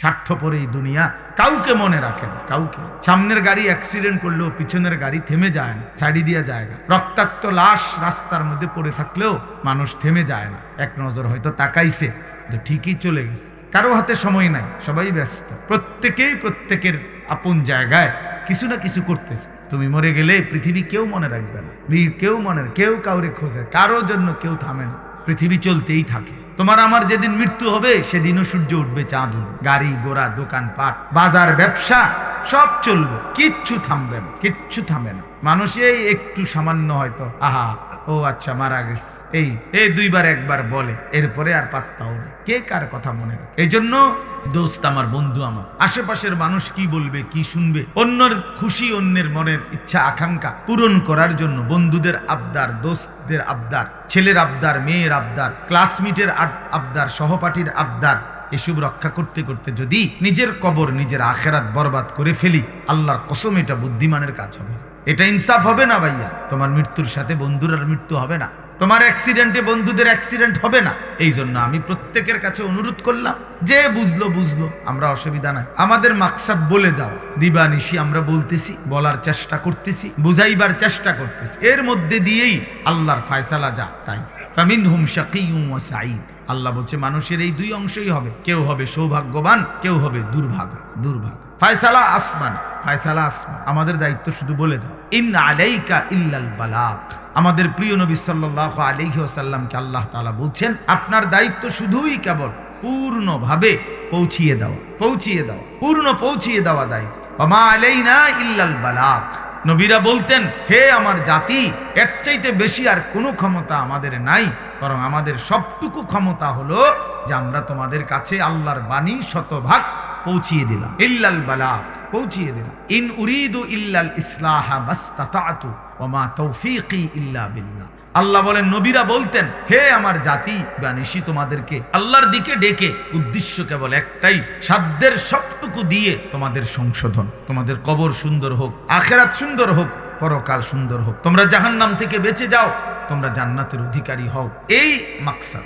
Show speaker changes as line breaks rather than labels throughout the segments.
স্বার্থপর এই দুনিয়া কাউকে মনে রাখে না, কাউকে। সামনের গাড়ি অ্যাক্সিডেন্ট করলেও পিছনের গাড়ি থেমে যায় না, সাইডে দিয়া জায়গা। রক্তাক্ত লাশ রাস্তার মধ্যে পড়ে থাকলেও মানুষ থেমে যায় না, এক নজর হয়তো তাকাইছে তো ঠিকই চলে গেছে। কারো হাতে সময় নাই, সবাই ব্যস্ত, প্রত্যেকেই প্রত্যেকের আপন জায়গায় কিছু না কিছু করতেছে। তুমি মরে গেলে পৃথিবী কেউ মনে রাখবে না, কেউ কাউরে খোঁজে, কারোর জন্য কেউ থামে না, পৃথিবী চলতেই থাকে। তোমার আমার যেদিন মৃত্যু হবে সেদিনও সূর্য উঠবে, চাঁদ উঠবে, গাড়ি ঘোড়া দোকানপাট বাজার ব্যবসা সব চলবে, কিচ্ছু থামবে না, কিচ্ছু থামে না। মানুষ এই একটু সামান্য হয়তো আহা ও আচ্ছা মারা গেছে এই দুইবার একবার বলে, এরপরে আর পাত্তাও নেই, কে কার কথা মনে রাখে। এই জন্য দোস্ত আমার, বন্ধু আমার, আশেপাশের মানুষ কি বলবে কি শুনবে, অন্যের খুশি, অন্যের মনের ইচ্ছা আকাঙ্ক্ষা পূরণ করার জন্য বন্ধুদের আবদার, দোস্তদের আবদার, ছেলের আবদার, মেয়ের আবদার, ক্লাসমেটের আবদার, সহপাঠীর আবদার, এসব রক্ষা করতে করতে যদি নিজের কবর, নিজের আখেরাত বরবাদ করে ফেলি, আল্লাহর কসম এটা বুদ্ধিমানের কাজ হবে, এটা ইনসাফ হবে না ভাইয়া। তোমার মৃত্যুর সাথে বন্ধুর আর মৃত্যু হবে না, তোমার অ্যাক্সিডেন্টে বন্ধুদের অ্যাক্সিডেন্ট হবে না। এই জন্য আমি প্রত্যেকের কাছে অনুরোধ করলাম, যে বুঝলো, আমরা অসুবিধা নাই, আমাদের মাকসাদ বলে যাও, দিবানিশি আমরা বলতেছি, বলার চেষ্টা করতেছি, বুঝাইবার চেষ্টা করতেছি, এর মধ্যে দিয়েই আল্লাহর ফায়সালা যা তাই। ফামিনহুম শাকিয়্যুন ওয়া সাঈদ। আল্লাহ বলছে মানুষের এই দুই অংশই হবে, কেউ হবে সৌভাগ্যবান, কেউ হবে দুর্ভাগা। ফায়সালা আসমান, আমাদের দায়িত্ব শুধু বলে যাও, ইন আলাইকা ইল্লাল বালাগ। আমাদের প্রিয় নবী সাল্লাল্লাহু আলাইহি ওয়াসাল্লামকে আল্লাহ তাআলা বলছেন, আপনার দায়িত্ব শুধুই কেবল পূর্ণভাবে পৌঁছিয়ে দেওয়া, পূর্ণ পৌঁছিয়ে দেওয়া দায়িত্ব। ওমা আলাইনা ইল্লাল বালাগ। নবীরা বলতেন, হে আমার জাতি, এর চাইতে বেশি আর কোনো ক্ষমতা আমাদের নাই, বরং আমাদের সবটুকু ক্ষমতা হলো যে আমরা তোমাদের কাছে আল্লাহর বাণী শতভাগ পৌঁছিয়ে দিলাম। ইল্লাল বালাগ, পৌঁছিয়ে দিলাম। ইন উরিদু ইল্লাল ইসলাহা মাস্তাতাতু ওয়া মা তৌফীকি ইল্লা বিল্লাহ। আল্লাহ বলেন, নবীরা বলতেন, হে আমার জাতি, বানিশি তোমাদেরকে আল্লাহর দিকে ডেকে, উদ্দেশ্য কেবল একটাই, সাধ্যের সবটুকু দিয়ে তোমাদের সংশোধন, তোমাদের কবর সুন্দর হোক, আখিরাত সুন্দর হোক, পরকাল সুন্দর হোক, তোমরা জাহান্নাম থেকে বেঁচে যাও, তোমরা জান্নাতের অধিকারী হও, এই মাকসাদ,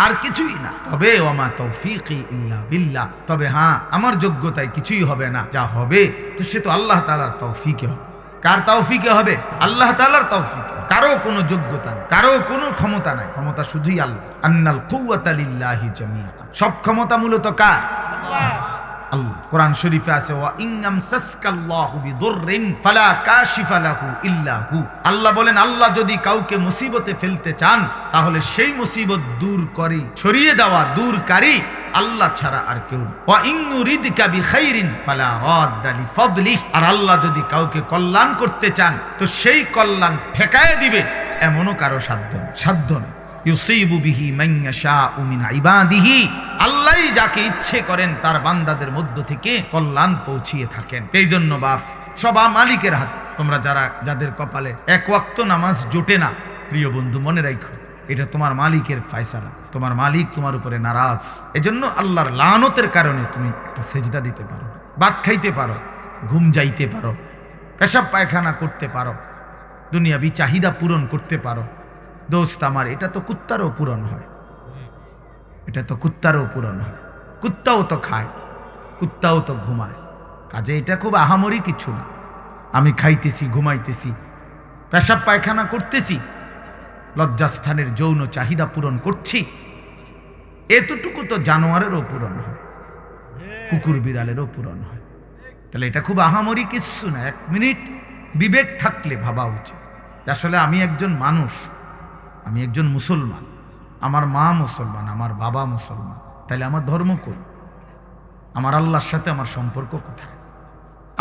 আর কিছুই না। তবে ওয়ামা তৌফীকি ইল্লা বিল্লাহ, তবে হ্যাঁ, আমার যোগ্যতায় কিছুই হবে না, যা হবে তো সে তো আল্লাহ তাআলার তৌফিকে হবে। কার তৌফিকে হবে? আল্লাহ তাআলার তৌফিকে। কারো কোনো যোগ্যতা নেই, কারো কোনো ক্ষমতা নাই, ক্ষমতা শুধুই আল্লাহ। আন্নাল কুওয়াতা লিল্লাহি জামিআ। সব ক্ষমতা মূলত কার? আল্লাহ। কোরআন শরীফে আছে, ওয়া ইননাম সাসকাল্লাহু বিদুররিন ফালা কাশিফা লাহু ইল্লা হু। আল্লাহ বলেন, আল্লাহ যদি কাউকে মুসিবতে ফেলতে চান, তাহলে সেই মুসিবত দূর করে, সরিয়ে দেওয়া, দূরকারী আল্লাহ ছাড়া আর কেউ না। ওয়া ইন ইউরিদকা বিখাইরিন ফালা রাদ্দা লিফাদলিহি। আর আল্লাহ যদি কাউকে কল্যাণ করতে চান, তো সেই কল্যাণ ঠেকায় দিবে, এমনও কারো সাধ্য নেই। ইউসিবু বিহি মান ইয়াশাউ মিন ইবাদিহি। আল্লাহই যাকে ইচ্ছে করেন তার বান্দাদের মধ্য থেকে কল্যাণ পৌঁছিয়ে থাকেন। এই জন্য বাপ, সব মালিকের হাতে। তোমরা যাদের কপালে এক ওয়াক্ত নামাজ জোটে না, প্রিয় বন্ধু, মনে রাখো, এটা তোমার মালিকের ফায়সালা, তোমার মালিক তোমার উপরে নারাজ। এজন্য আল্লাহর লানতের কারণে তুমি একটা সেজদা দিতে পারো, ভাত খাইতে পারো, ঘুম যাইতে পারো, পেশাব পায়খানা করতে পারো, দুনিয়াবি চাহিদা পূরণ করতে পারো। দোস্ত আমার, এটা তো কুত্তারও পূরণ হয়, কুত্তাও তো খায়, কুত্তাও তো ঘুমায়, কাজে এটা খুব আহামরি কিছু না। আমি খাইতেছি, ঘুমাইতেছি, পেশাব পায়খানা করতেছি, লজ্জাস্থানের যৌন চাহিদা পূরণ করছি, এতটুকু তো জানোয়ারেরও পূরণ হয়, কুকুর বিড়ালেরও পূরণ হয়। তাহলে এটা খুব আহামরি কিছু না। এক মিনিট বিবেক থাকলে ভাবা উচিত, আসলে আমি একজন মানুষ, আমি একজন মুসলমান, আমার মা মুসলমান, আমার বাবা মুসলমান, তাহলে আমার ধর্ম কই? আমার আল্লাহর সাথে আমার সম্পর্ক কোথায়?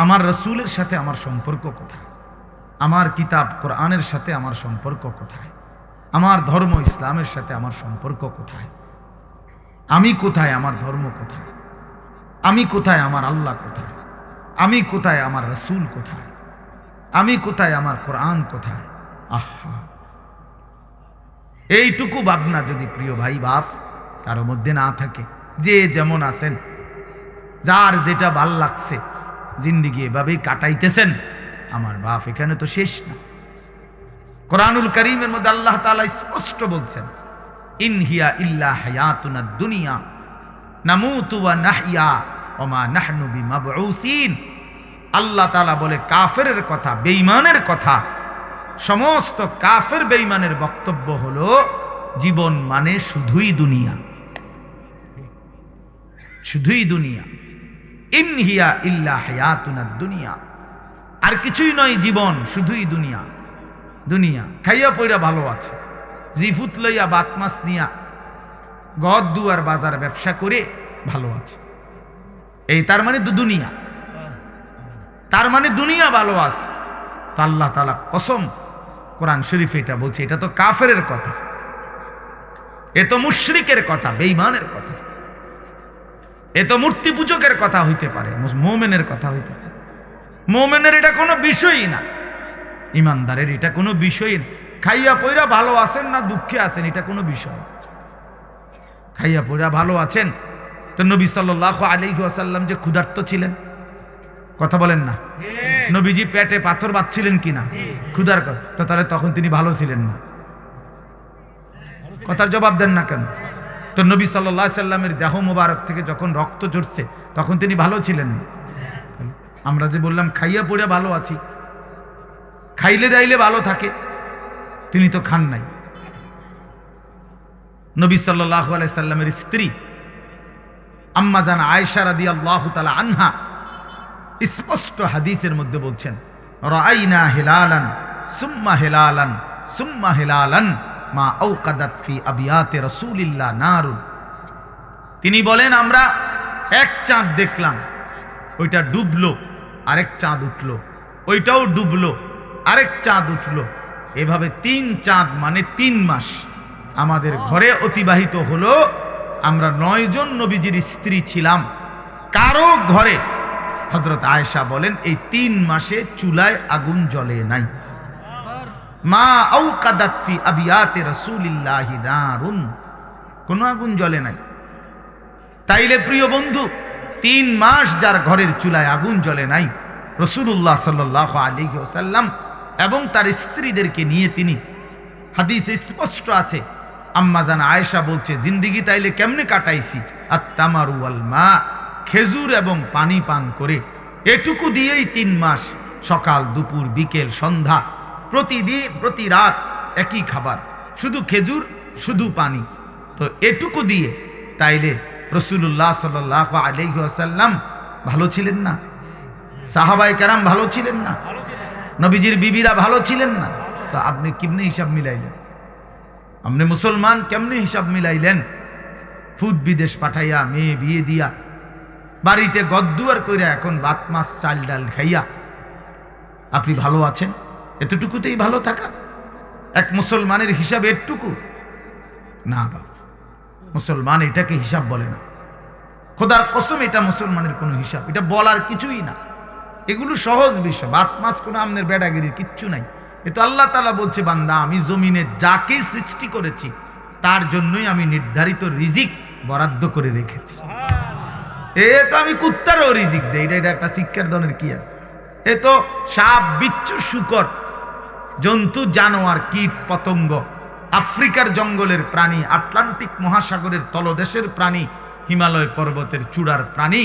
আমার রসুলের সাথে আমার সম্পর্ক কোথায়? আমার কিতাব কোরআনের সাথে আমার সম্পর্ক কোথায়? আমার ধর্ম ইসলামের সাথে আমার সম্পর্ক কোথায়? আমি কোথায়? আমার ধর্ম কোথায়? আমি কোথায়? আমার আল্লাহ কোথায়? আমি কোথায়? আমার রসুল কোথায়? আমি কোথায়? আমার কোরআন কোথায়? আহা, এইটুকু ভাবনা যদি প্রিয় ভাই বাপ কারো মধ্যে না থাকে, যে যেমন আছেন, যার যেটা ভাল লাগছে জিন্দিগি এভাবেই কাটাইতেছেন, আমার বাপ এখানে তো শেষ না। কোরআনুল কারীমের মধ্যে আল্লাহ তাআলা স্পষ্ট বলছেন, ইন হিয়া ইল্লা হায়াতুনা দুনিয়া নামুতু ওয়া নাহইয়া ওয়া মা নাহনু বিমাবউসিন। আল্লাহ তাআলা বলে কাফেরের কথা, বেঈমানের কথা, সমস্ত কাফের বেঈমানের বক্তব্য হলো জীবন মানে শুধুই দুনিয়া, শুধুই দুনিয়া। ইন হিয়া ইল্লা হায়াতুনাদ দুনিয়া, আর কিছুই নয় জীবন, শুধুই দুনিয়া। দুনিয়া খাইয়া পইরা ভালো আছে, জিফুত লইয়া বাত মাছ নিয়া ঘর দুয়ার বাজার ব্যবসা করে ভালো আছে, এই তার মানে তো দুনিয়া, তার মানে দুনিয়া ভালো আছে। তো আল্লাহ তাআলা কসম কোরআন শরীফে এটা বলছে, এটা তো কাফেরের কথা, এ তো মুশরিকের কথা, বেঈমানের কথা, এ তো মূর্তি পূজকের কথা হইতে পারে, মুমিনের কথা হইতে পারে। মুমিনের এটা কোনো বিষয়ই না, ইমানদারের এটা কোনো বিষয়ই না। খাইয়া পয়রা ভালো আছেন না দুঃখে আছেন এটা কোনো বিষয়। খাইয়া পয়রা ভালো আছেন তো নবী সাল্লাল্লাহু আলাইহি ওয়াসাল্লাম যে ক্ষুধার্ত ছিলেন, কথা বলেন না, নবীজি পেটে পাথর বাঁধছিলেন কিনা ক্ষুধার কথা, তাহলে তখন তিনি ভালো ছিলেন না? কথার জবাব দেন না কেন? তো নবী সাল্লাল্লাহু আলাইহি সাল্লামের দেহ মোবারক থেকে যখন রক্ত ঝরছে তখন তিনি ভালো ছিলেন না? আমরা যে বললাম খাইয়া পড়ে ভালো আছি, খাইলে দাইলে ভালো থাকে, তিনি তো খান নাই। নবী সাল্লাল্লাহু আলাইহি সাল্লামের স্ত্রী আম্মা জান আয়েশা রাদিয়াল্লাহু তাআলা আনহা স্পষ্ট হাদিসের মধ্যে বলছেন, রাআইনা হিলালান সুম্মা হিলালান সুম্মা হিলালান মা আওকাদাত ফি আবিয়াতে রাসূলিল্লাহ নারুন। তিনি বলেন আমরা এক চাঁদ দেখলাম, ওইটা ডুবলো, আরেক চাঁদ উঠলো, ওইটাও ডুবলো, আরেক চাঁদ উঠলো, এভাবে 3 চাঁদ মানে 3 মাস আমাদের ঘরে অতিবাহিত হলো। আমরা 9 জন নবীজির স্ত্রী ছিলাম, কারো ঘরে, হযরত আয়েশা বলেন, এই 3 মাসে চুলায় আগুন জ্বলে নাই। মা আওকাদাত ফি আবিয়াতে রাসূলিল্লাহি নারুন, কোনো আগুন জ্বলে নাই। তাইলে প্রিয় বন্ধু, 3 মাস যার ঘরের চুলায় আগুন জ্বলে নাই, রাসূলুল্লাহ সাল্লাল্লাহু আলাইহি ওয়াসাল্লাম এবং তার স্ত্রীদেরকে নিয়ে তিনি, হাদিসে স্পষ্ট আছে, আম্মা জান আয়েশা বলছে, জিন্দেগি তাইলে কেমনে কাটাইছি, আত-তামারু ওয়াল মা, খেজুর এবং পানি পান করে, এটুকু দিয়েই 3 মাস, সকাল দুপুর বিকেল সন্ধ্যা, প্রতিদিন প্রতি রাত একই খাবার, শুধু খেজুর শুধু পানি। তো এটুকু দিয়ে তাইলে রাসূলুল্লাহ সাল্লাল্লাহু আলাইহি ওয়াসাল্লাম ভালো ছিলেন না? সাহাবায়ে কেরাম ভালো ছিলেন না? নবীজির বিবিরা ভালো ছিলেন না? তো আপনি কেমনে হিসাব মিলাইলেন? আপনি মুসলমান কেমনে হিসাব মিলাইলেন? ফুদ বিদেশ পাঠাইয়া, মেয়ে বিয়ে দিয়া, বাড়িতে গদ্দুয়ার কইরা, এখন ভাত মাছ চাল ডাল খাইয়া আপনি ভালো আছেন? এতটুকুতেই ভালো থাকা এক মুসলমানের হিসাব? এটুকু না বাপ, মুসলমান এটাকে হিসাব বলে না। খোদার কসম, এটা মুসলমানের কোনো হিসাব, এটা বলার কিছুই না। এগুলো সহজ বিষয়, ভাত মাছ কোনো আমনের বেড়াগিরির কিচ্ছু নাই। এ তো আল্লাহ তাআলা বলছে, বান্দা আমি জমিনে যাকে সৃষ্টি করেছি তার জন্যই আমি নির্ধারিত রিজিক বরাদ্দ করে রেখেছি। এ তো আমি কুত্তারও রিজিক দেই, এটা একটা শিক্ষার ধরনের কি আছে? এ তো সাপ বিচ্ছু শুকর জন্তু জানোয়ার কীট পতঙ্গ, আফ্রিকার জঙ্গলের প্রাণী, আটলান্টিক মহাসাগরের তলদেশের প্রাণী, হিমালয় পর্বতের চূড়ার প্রাণী,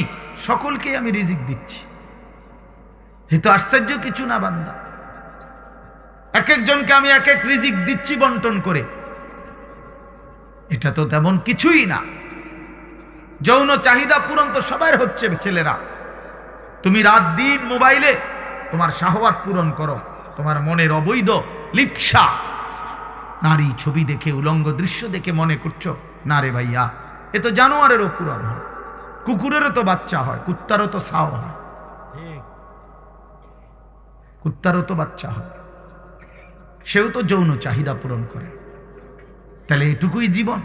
সকলকে আমি রিজিক দিচ্ছি। এ তো আশ্চর্য কিছু না বান্দা, এক একজনকে আমি এক এক রিজিক দিচ্ছি বন্টন করে, এটা তো তেমন কিছুই না। যৌন চাহিদা পূরণ তো সবার হচ্ছে ছেলেরা, তুমি রাত দিন মোবাইলে তোমার শাহওয়াত পূরণ করো, তোমার মনের অবৈধ লিপ্সা, নারী ছবি দেখে, উলঙ্গ দৃশ্য দেখে মনে করছো না রে ভাইয়া, এ তো জানোয়ারেরও পূরণ হয়, কুকুরেরও তো বাচ্চা হয়, কুত্তারও তো ছাও হয়, কুত্তারও তো বাচ্চা হয়, সেও তো যৌন চাহিদা পূরণ করে। তাহলে এটুকুই জীবন,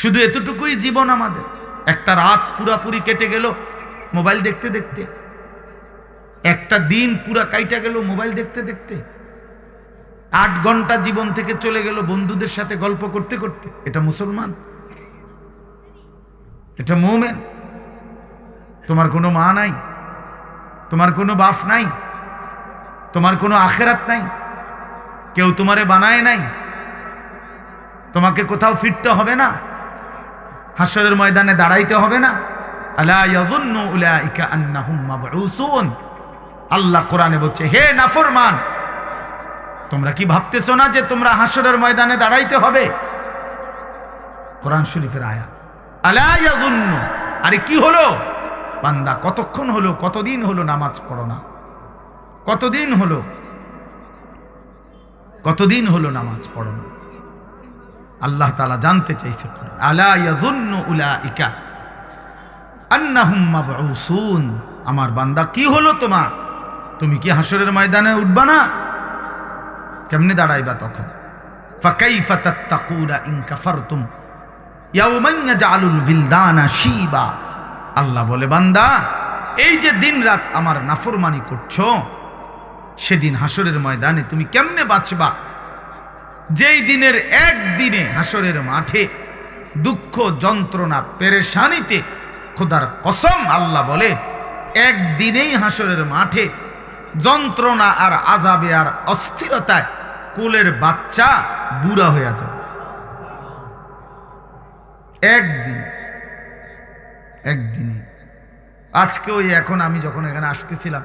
শুধু এতটুকুই জীবন আমাদের। একটা রাত পুরাপুরি কেটে গেল মোবাইল দেখতে দেখতে, একটা দিন পুরা কাইটা গেল মোবাইল দেখতে দেখতে, 8 ঘন্টা জীবন থেকে চলে গেল বন্ধুদের সাথে গল্প করতে করতে। এটা মুসলমান? এটা মুমিন? তোমার কোনো মা নাই, তোমার কোনো বাপ নাই, তোমার কোনো আখিরাত নাই, কেউ তোমারে বানায় নাই, তোমাকে কোথাও ফিরতে হবে না, হাসরের ময়দানে দাঁড়াইতে হবে না? আলা ইয়াযুন্নু উলাইকা আন্নাহুম মাবউসুন। আল্লাহ কোরআনে বলছে, হে নাফরমান, তোমরা কি ভাবতেছো না যে তোমরা হাসরের ময়দানে দাঁড়াইতে হবে? কোরআন শরীফের আয়াত। আলা ইয়াযুন্নু, আরে কি হলো বান্দা, কতক্ষণ হলো, কতদিন হলো নামাজ পড়ো না? কতদিন হলো নামাজ পড়ো না? আল্লাহ তাআলা জানতে চাইছে, আলা ইয়াযুন্নু উলাইকা আন্নাহুম মাবউসুন। আমার বান্দা কি হলো তোমার? তুমি কি হাসরের ময়দানে উঠবা না? কেমনে দাঁড়াইবা তখন? ফাকাইফা তাত্তাকুনা ইন কাফারতুম ইয়াওমান ইয়াজআলুল বিলদানা শিবা। আল্লাহ বলে, বান্দা এই যে দিন রাত আমার নাফরমানি করছো, সেদিন হাসরের ময়দানে তুমি কেমনে বাঁচবা? যেই দিনের একদিনে হাসরের মাঠে দুঃখ যন্ত্রণা পেরেশানিতে, খোদার কসম আল্লাহ বলে, একদিনেই হাসরের মাঠে যন্ত্রণা আর আযাবে আর অস্থিরতায় কোলের বাচ্চা বুড়া হয়ে যাবে। একদিনে। আজকে ওই এখন আমি যখন এখানে আসতেছিলাম,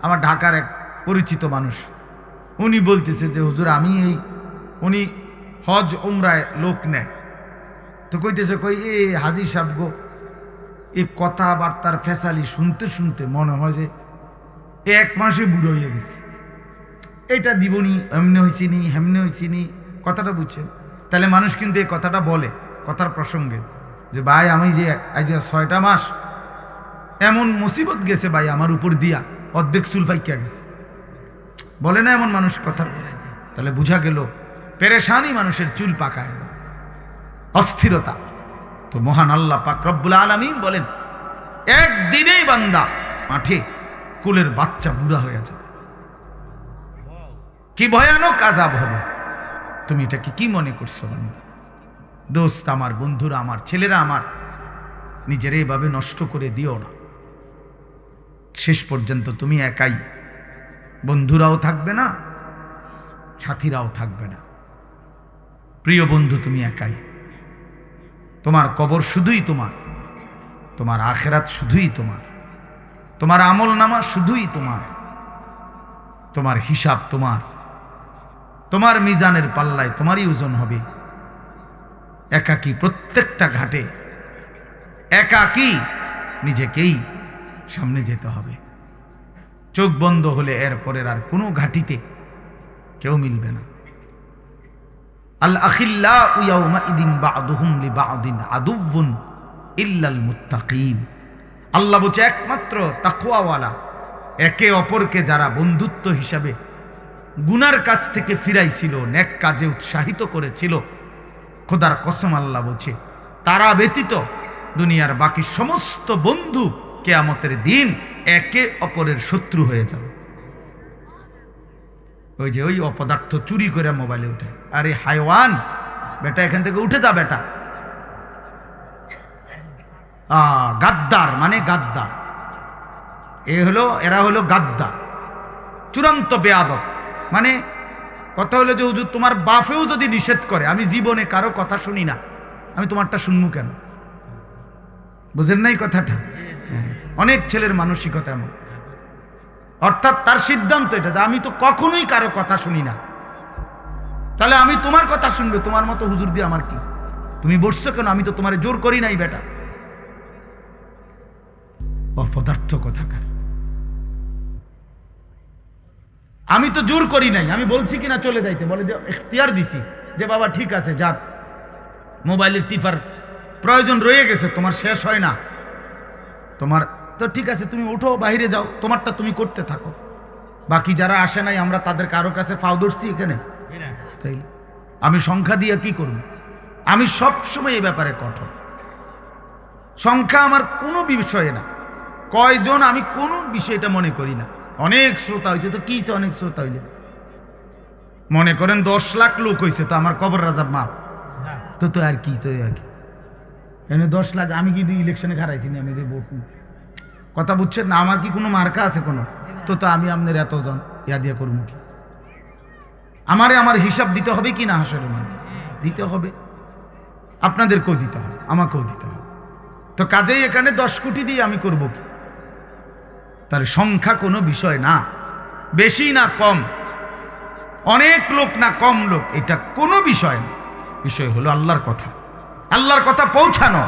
আমার ঢাকার এক পরিচিত মানুষ, উনি বলতেছে যে হুজুর আমি উনি হজ উমরায় লোক নেয়, তো কইতেছে এ হাজি সাহেব গো, এই কথাবার্তার ফেসালি শুনতে শুনতে মনে হয় যে এক মাসে বুড়ো হয়ে গেছে। এটা দিবনি, এমনি হয়েছিনি, হেমনে হয়েছিনি, কথাটা বুঝছেন? তাহলে মানুষ কিন্তু এই কথাটা বলে কথার প্রসঙ্গে, যে ভাই আমি যে আজ 6টা মাস এমন মুসিবত গেছে ভাই আমার উপর দিয়া, অর্ধেক চুল ফাইকা গেছে, বলে না এমন মানুষ কথা? তাহলে বুঝা গেল পেরেশানি মানুষের চুল পাকায়, অস্থিরতা। তো মহান আল্লাহ পাক রব্বুল আলামিন বলেন, একদিনেই বান্দা মাঠে কুলের বাচ্চা বুড়া হয়ে যাবে। কি ভয়ানক আযাব হবে! তুমি এটা কি মনে করছো বান্দা? দোস্ত আমার, বন্ধুরা আমার, ছেলেরা আমার, নিজের এইভাবে নষ্ট করে দিও না। শেষ পর্যন্ত তুমি একাই, বন্ধুরাও থাকবে না, সাথীরাও থাকবে না। প্রিয় বন্ধু, তুমি একাই। তোমার কবর শুধুই তোমার, তোমার আখিরাত শুধুই তোমার, তোমার আমল নামা শুধুই তোমার, তোমার হিসাব তোমার, তোমার মিজানের পাল্লায় তোমারই ওজন হবে। একাকী প্রত্যেকটা ঘাটে একাকী নিজেকেই সামনে যেতে হবে। চোখ বন্ধ হলে এরপরের আর কোনো ঘাটিতে কেউ মিলবে না। আল আখিল্লাউ ইয়াউমাইদিন বা'দুহুম লিবা'দিন আদুউন ইল্লাল মুত্তাকিন। আল্লাহ বলছে, একমাত্র তাকওয়াওয়ালা, একে অপরকে যারা বন্ধুত্ব হিসাবে গুনার কাছ থেকে ফিরাইছিল, নেক কাজে উৎসাহিত করেছিল, খোদার কসম আল্লাহ বলছে, তারা ব্যতীত দুনিয়ার বাকি সমস্ত বন্ধু কিয়ামতের দিন একে অপরের শত্রু হয়ে যাবে। ওই অপদার্থ চুরি করে মোবাইলে উঠে, আরে হায়ওয়ান বেটা, এখান থেকে উঠে যা বেটা। গাদ্দার মানে গাদ্দার, এরা হলো গাদ্দার, চূড়ান্ত বেয়াদব। মানে কথা হলো যে হুজুর তোমার বাপেও যদি নিষেধ করে, আমি জীবনে কারো কথা শুনি না, আমি তোমারটা শুনবো কেন? বুঝেন নাই কথাটা? অনেক ছেলের মানসিকতা এমন, অর্থাৎ তার সিদ্ধান্ত এটা যে আমি তো কখনোই কারো কথা শুনি না, তাহলে আমি তোমার কথা শুনবে, তোমার মতো হুজুর দিয়ে আমার কি? তুমি বসছো কেন? আমি তো তোমারে জোর করি নাই বেটা। অপদার্থ কথাকার, আমি তো জোর করি নাই, আমি বলছি কিনা চলে যাইতে, বলে যে ইখতিয়ার দিছি যে বাবা ঠিক আছে যাক, মোবাইলের টিপার প্রয়োজন রয়ে গেছে, তোমার শেষ হয় না, তোমার তো ঠিক আছে, তুমি উঠো বাইরে যাও, তোমারটা তুমি করতে থাকো। বাকি যারা আসে নাই আমরা তাদের কারো কাছে ফাও ধরছি এখানে? তাই আমি সংখ্যা দিয়ে কি করব? আমি সব সময় এই ব্যাপারে কঠোর। সংখ্যা আমার কোনো বিষয়ে না, কয়জন আমি কোনো বিষয়টা মনে করি না। অনেক শ্রোতা হয়েছে তো কি, অনেক শ্রোতা হইলে মনে করেন 10 লাখ লোক হয়েছে, তো আমার কবর রাজাব মাপ তো আর কি, তো আর কি এনে 10 লাখ, আমি কি ইলেকশনে খারাইছি না? আমি ভোট, কথা বুঝছেন না? আমার কি কোনো মার্কা আছে কোনো? তো আমি আপনার এতজন ইয়া দিয়ে করবো কি? আমার হিসাব দিতে হবে কি না? হাসরের মধ্যে দিতে হবে। আপনাদেরকেও দিতে হবে, আমাকেও দিতে হবে। তো কাজেই এখানে 10 কোটি দিয়ে আমি করব কি? তাহলে সংখ্যা কোনো বিষয় না, বেশি না কম, অনেক লোক না কম লোক, এটা কোনো বিষয় না। বিষয় হলো আল্লাহর কথা, আল্লাহর কথা পৌঁছানো,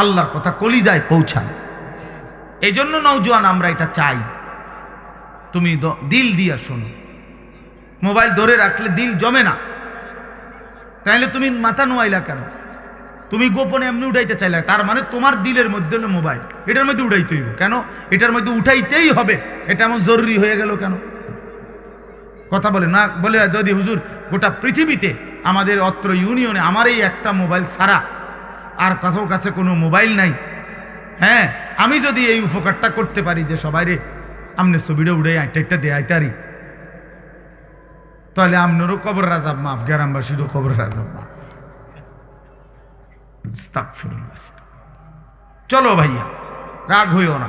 আল্লাহর কথা কলিজায় পৌঁছানো। এই জন্য নওজোয়ান আমরা এটা চাই, তুমি দিল দিয়া শোনো। মোবাইল ধরে রাখলে দিল জমে না, তাইলে তুমি মাথা নোয়াইলা কেন? তুমি গোপনে এমনি উঠাইতে চাইলে, তার মানে তোমার দিলের মধ্যে হলো মোবাইল, এটার মধ্যে উঠাইতে হইব কেন? এটার মধ্যে উঠাইতেই হবে, এটা এমন জরুরি হয়ে গেল কেন? কথা বলে না, বলে যদি হুজুর গোটা পৃথিবীতে আমাদের অত্র ইউনিয়নে আমার এই একটা মোবাইল ছাড়া আর কারোর কাছে কোনো মোবাইল নাই, হ্যাঁ, আমি যদি এই উপকারটা করতে পারি যে সবাই রে আমনে ছবিটা উড়ে একটা দেয়াইতারি, তাহলে আপনারও কবর রাজাব মাফ, গ্রামবাসীরও কবর রাজাব মাফ। চলো ভাইয়া, রাগ হইও না,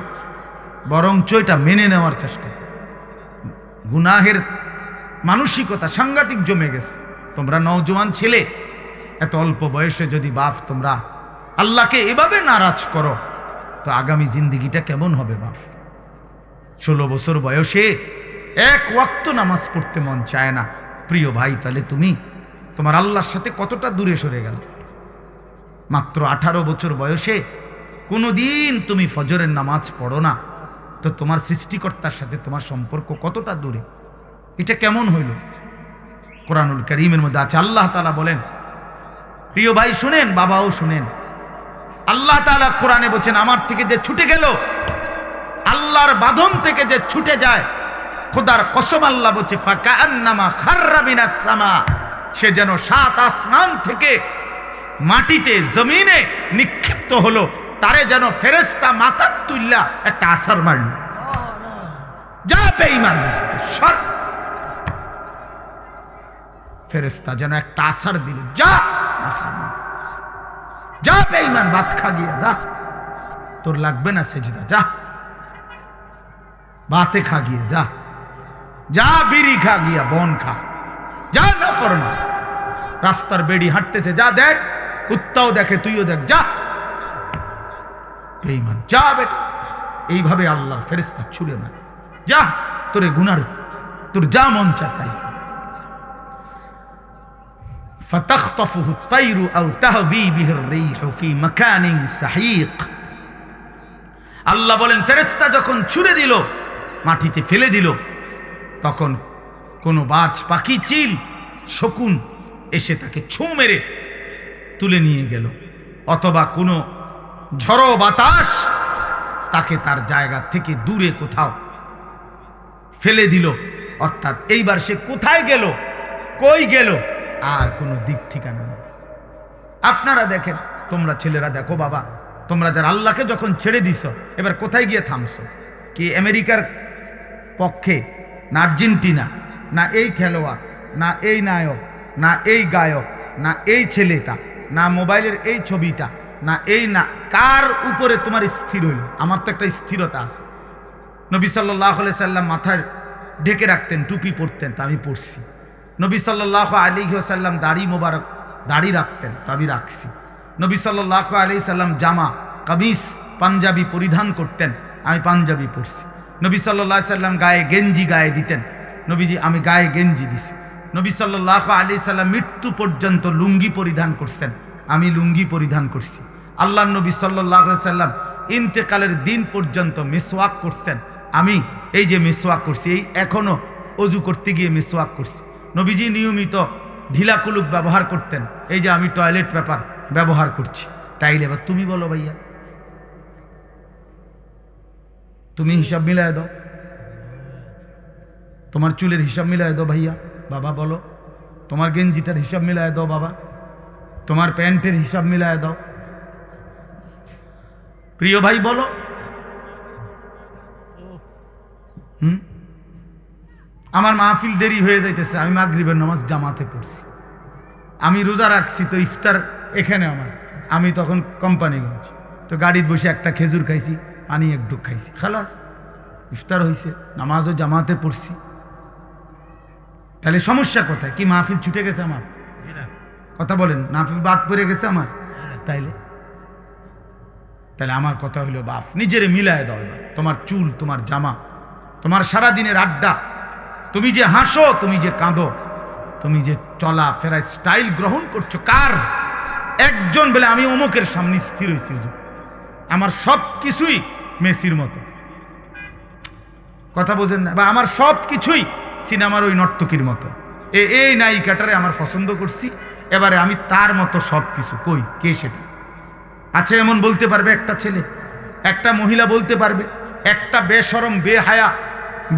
বরঞ্চ এটা মেনে নেওয়ার চেষ্টা। গুনাহের মানসিকতা সাংঘাতিক জমে গেছে। তোমরা নওজোয়ান ছেলে, এত অল্প বয়সে যদি বাপ তোমরা আল্লাহকে এভাবে নারাজ করো, তো আগামী জিন্দিগিটা কেমন হবে বাপ? 16 বছর বয়সে এক ওয়াক্ত নামাজ পড়তে মন চায় না। প্রিয় ভাই, তাহলে তুমি তোমার আল্লাহর সাথে কতটা দূরে সরে গেল? মাত্র 18 বছর বয়সে কোনোদিন তুমি ফজরের নামাজ পড়ো না, তো তোমার সৃষ্টিকর্তার সাথে তোমার সম্পর্ক কতটা দূরে? এটা কেমন হইল? কোরআনুল কারীমের মধ্যে আছে, আল্লাহ তাআলা বলেন, প্রিয় ভাই শুনেন, বাবাও শুনেন, আল্লাহ তাআলা কোরআনে বলছেন, আমার থেকে যে ছুটে গেল, আল্লাহর বাঁধন থেকে যে ছুটে যায়, খোদার কসম আল্লাহ বলছে, ফাকান্নামা খাররা মিনাস সামা, সে যেন 7 আসমান থেকে মাটিতে জমিনে নিক্ষিপ্ত হলো, তারে যেন ফেরেশতা মাথা তুইল্লা একটা আছাড় মারল। যা বেঈমান, সর। ফেরেশতা যেন একটা আছাড় দিল, যা নাফরমান, যা বেঈমান, ভাত খা গিয়া যা, তোর লাগবে না সেজদা, যা ভাতে খা গিয়ে যা, যা বিড়ি খা গিয়া, বন খা, যা নাফরমান। রাস্তার বেড়ি হাঁটতেছে, যা দেখ, কুত্তাও দেখে, তুইও দেখ, যা বেঈমান, যা বেটা। এইভাবে আল্লাহর ফেরেশতা ছুড়ে মারে, যা তোরে গুনার, তোর যা মন চা তাই কর। ফাতাখতাফুহু আত-তায়রু আও তাহবি বিহির রিহু ফি মাকানিন সাহিক। আল্লাহ বলেন, ফেরেশতা যখন ছুড়ে দিল, মাটিতে ফেলে দিল, তখন কোনো বাজ পাখি, চিল, শকুন এসে তাকে ছুঁ মেরে তুলে নিয়ে গেল, অথবা কোনো ঝড়ো বাতাস তাকে তার জায়গা থেকে দূরে কোথাও ফেলে দিল। অর্থাৎ এইবার সে কোথায় গেল, কই গেল, আর কোনো দিক ঠিকানা নেই। আপনারা দেখেন, তোমরা ছেলেরা দেখো বাবা, তোমরা যারা আল্লাহকে যখন ছেড়ে দিছ, এবার কোথায় গিয়ে থামছো? কি আমেরিকার পক্ষে, না আর্জেন্টিনা, না এই খেলোয়াড়, না এই নায়ক, না এই গায়ক, না এই ছেলেটা, না মোবাইলের এই ছবিটা, না এই, না কার উপরে তোমার স্থির হইল? আমার তো একটা স্থিরতা আছে। নবী সাল্লাল্লাহু আলাইহি সাল্লাম মাথায় ঢেকে রাখতেন, টুপি পরতেন, তা আমি পরছি। নবী সাল্লাল্লাহু আলাইহি ওয়াসাল্লাম দাড়ি মোবারক, দাড়ি রাখতেন, তা আমি রাখছি। নবী সাল্লাল্লাহু আলাইহি সাল্লাম জামা, কামিজ, পাঞ্জাবি পরিধান করতেন, আমি পাঞ্জাবি পরছি। নবী সাল্লাল্লাহু আলাইহি সাল্লাম গায়ে গেঞ্জি গায়ে দিতেন, নবীজি আমি গায়ে গেঞ্জি দিছি। নবী সাল্লাল্লাহু আলাইহি সাল্লাম মৃত্যু পর্যন্ত লুঙ্গি পরিধান করছেন, আমি লুঙ্গি পরিধান করছি। আল্লাহর নবী সাল্লাল্লাহু আলাইহি সাল্লাম ইন্তেকালের দিন পর্যন্ত মিসওয়াক করছেন, আমি এই যে মিসওয়াক করছি, এই এখনো অজু করতে গিয়ে মিসওয়াক করছি। নবীজি নিয়মিত ঢিলা কুলুক ব্যবহার করতেন, এই যে আমি টয়লেট পেপার ব্যবহার করছি। তাইলে এবার তুমি বলো ভাইয়া, তুমি হিসাব মিলায় দাও, তোমার চুলের হিসাব মিলায় দাও ভাইয়া, বাবা বলো, তোমার গেঞ্জিটার হিসাব মিলায় দাও বাবা, তোমার প্যান্টের হিসাব মিলায় দাও। প্রিয় ভাই বলো, আমার মাহফিল দেরি হয়ে যাইতেছে, আমি মাগরিবের নামাজ জামাতে পড়ছি, আমি রোজা রাখছি, তো ইফতার এখানে আমার, আমি তখন কোম্পানিগঞ্জ, তো গাড়ির বসে একটা খেজুর খাইছি, পানি এক ঢুক খাইছি, খালাস ইফতার হয়েছে, নামাজও জামাতে পড়ছি। তাহলে সমস্যা কোথায়? কি মাহফিল ছুটে গেছে আমার? কথা বলেন, নাফি বাদ পড়ে গেছে আমার? তাইলে আমার কথা হইল বাপ, নিজেরে মিলায় দাও। তোমার চুল, তোমার জামা, তোমার সারাদিনের আড্ডা, তুমি যে হাসো, তুমি যে কাঁদো, তুমি যে চলা ফেরায় স্টাইল গ্রহণ করছো কার? একজন বলে আমি অমুকের সামনে স্থির হয়েছি, আমার সব কিছুই মেসির মতো, কথা বোঝেন না? বা আমার সব কিছুই সিনেমার ওই নর্তকীর মতো, এই নায়িকাটারে আমার পছন্দ করছি, এবারে আমি তার মতো সব কিছু। কই, কে সেটা আছে? এমন বলতে পারবে একটা ছেলে, একটা মহিলা বলতে পারবে, একটা বেশরম বেহায়া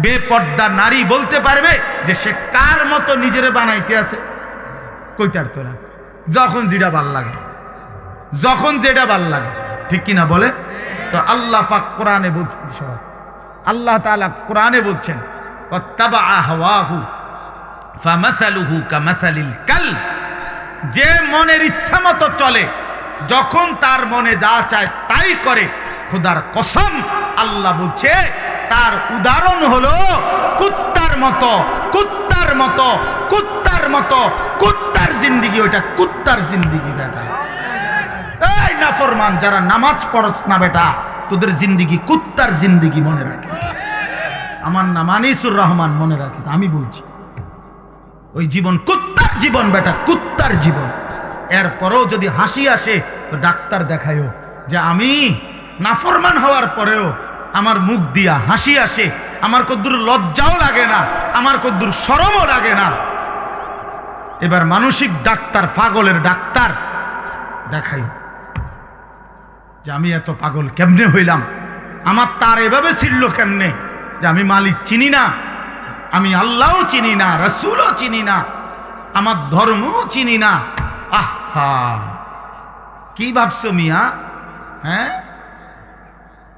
বেপর্দা নারী বলতে পারবে যে সে কার মতো নিজেরে বানাইতে আছে? কইতার তোরা যখন যেটা ভাল লাগে, যখন যেটা ভাল লাগে, ঠিক কিনা বলে? তো আল্লাহ পাক কোরআনে বলছেন, আল্লাহ তাআলা কোরআনে বলছেন ওয়াত্তাবা হাওয়াহু ফামাসালুহু কামাসালিল কালব, যে মনের ইচ্ছা মতো চলে, যখন তার মনে যা চায় তাই করে, খোদার কসম আল্লাহ বলছে তার উদাহরণ হলো কুত্তার মতো, কুত্তার মতো, কুত্তার মতো, কুত্তার জিন্দেগি। ওইটা কুত্তার জিন্দেগি বেটা। এই নাফরমান যারা নামাজ পড়ছ না বেটা, তোদের জিন্দেগি কুত্তার জিন্দেগি, মনে রাখিস। আমার নাম আনিসুর রহমান, মনে রাখিস, আমি বলছি ওই জীবন কুত্তার জীবন বেটা, কুত্তার জীবন। এরপরেও যদি হাসি আসে তো ডাক্তার দেখায়ও যে আমি নাফরমান হওয়ার পরেও আমার মুখ দিয়া হাসি আসে, আমার কদ্দুর লজ্জাও লাগে না, আমার কদ্দুর শরমও লাগে না। এবার মানসিক ডাক্তার, পাগলের ডাক্তার দেখাই যে আমি এত পাগল কেমনে হইলাম, আমার তার এভাবে ছিল কেমনে যে আমি মালিক চিনি না, আমি আল্লাহও চিনি না, রাসূলও চিনি না, আমার ধর্মও চিনি না। আহা, কি ভাবছো মিয়া? হ্যাঁ,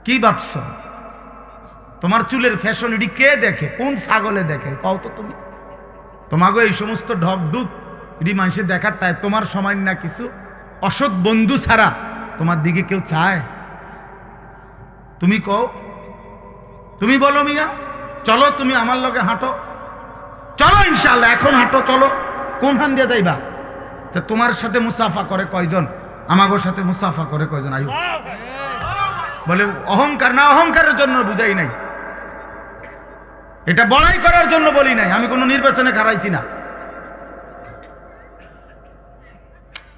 কি ভাবছো? তোমার চুলের ফ্যাশন এটি কে দেখে? কোন ছাগলে দেখে কও তো তুমি? তোমাকে এই সমস্ত ঢকঢুক এটি মানুষের দেখার টাই তোমার সময় না, কিছু অসৎ বন্ধু ছাড়া তোমার দিকে কেউ চায়? তুমি কও, তুমি বলো মিয়া। চলো তুমি আমার লগে হাঁটো, চলো ইনশাআল্লাহ এখন হাঁটো, চলো। কোনখান দিয়ে যাইবা? তোমার সাথে মুসাফা করে কয়জন? আমাগো সাথে মুসাফা করে কয়জন? আয়ু বলে অহংকার না, অহংকারের জন্য বুঝাই নাই, এটা বড়াই করার জন্য বলি নাই, আমি কোনো নির্বাচনে খারাইছি না।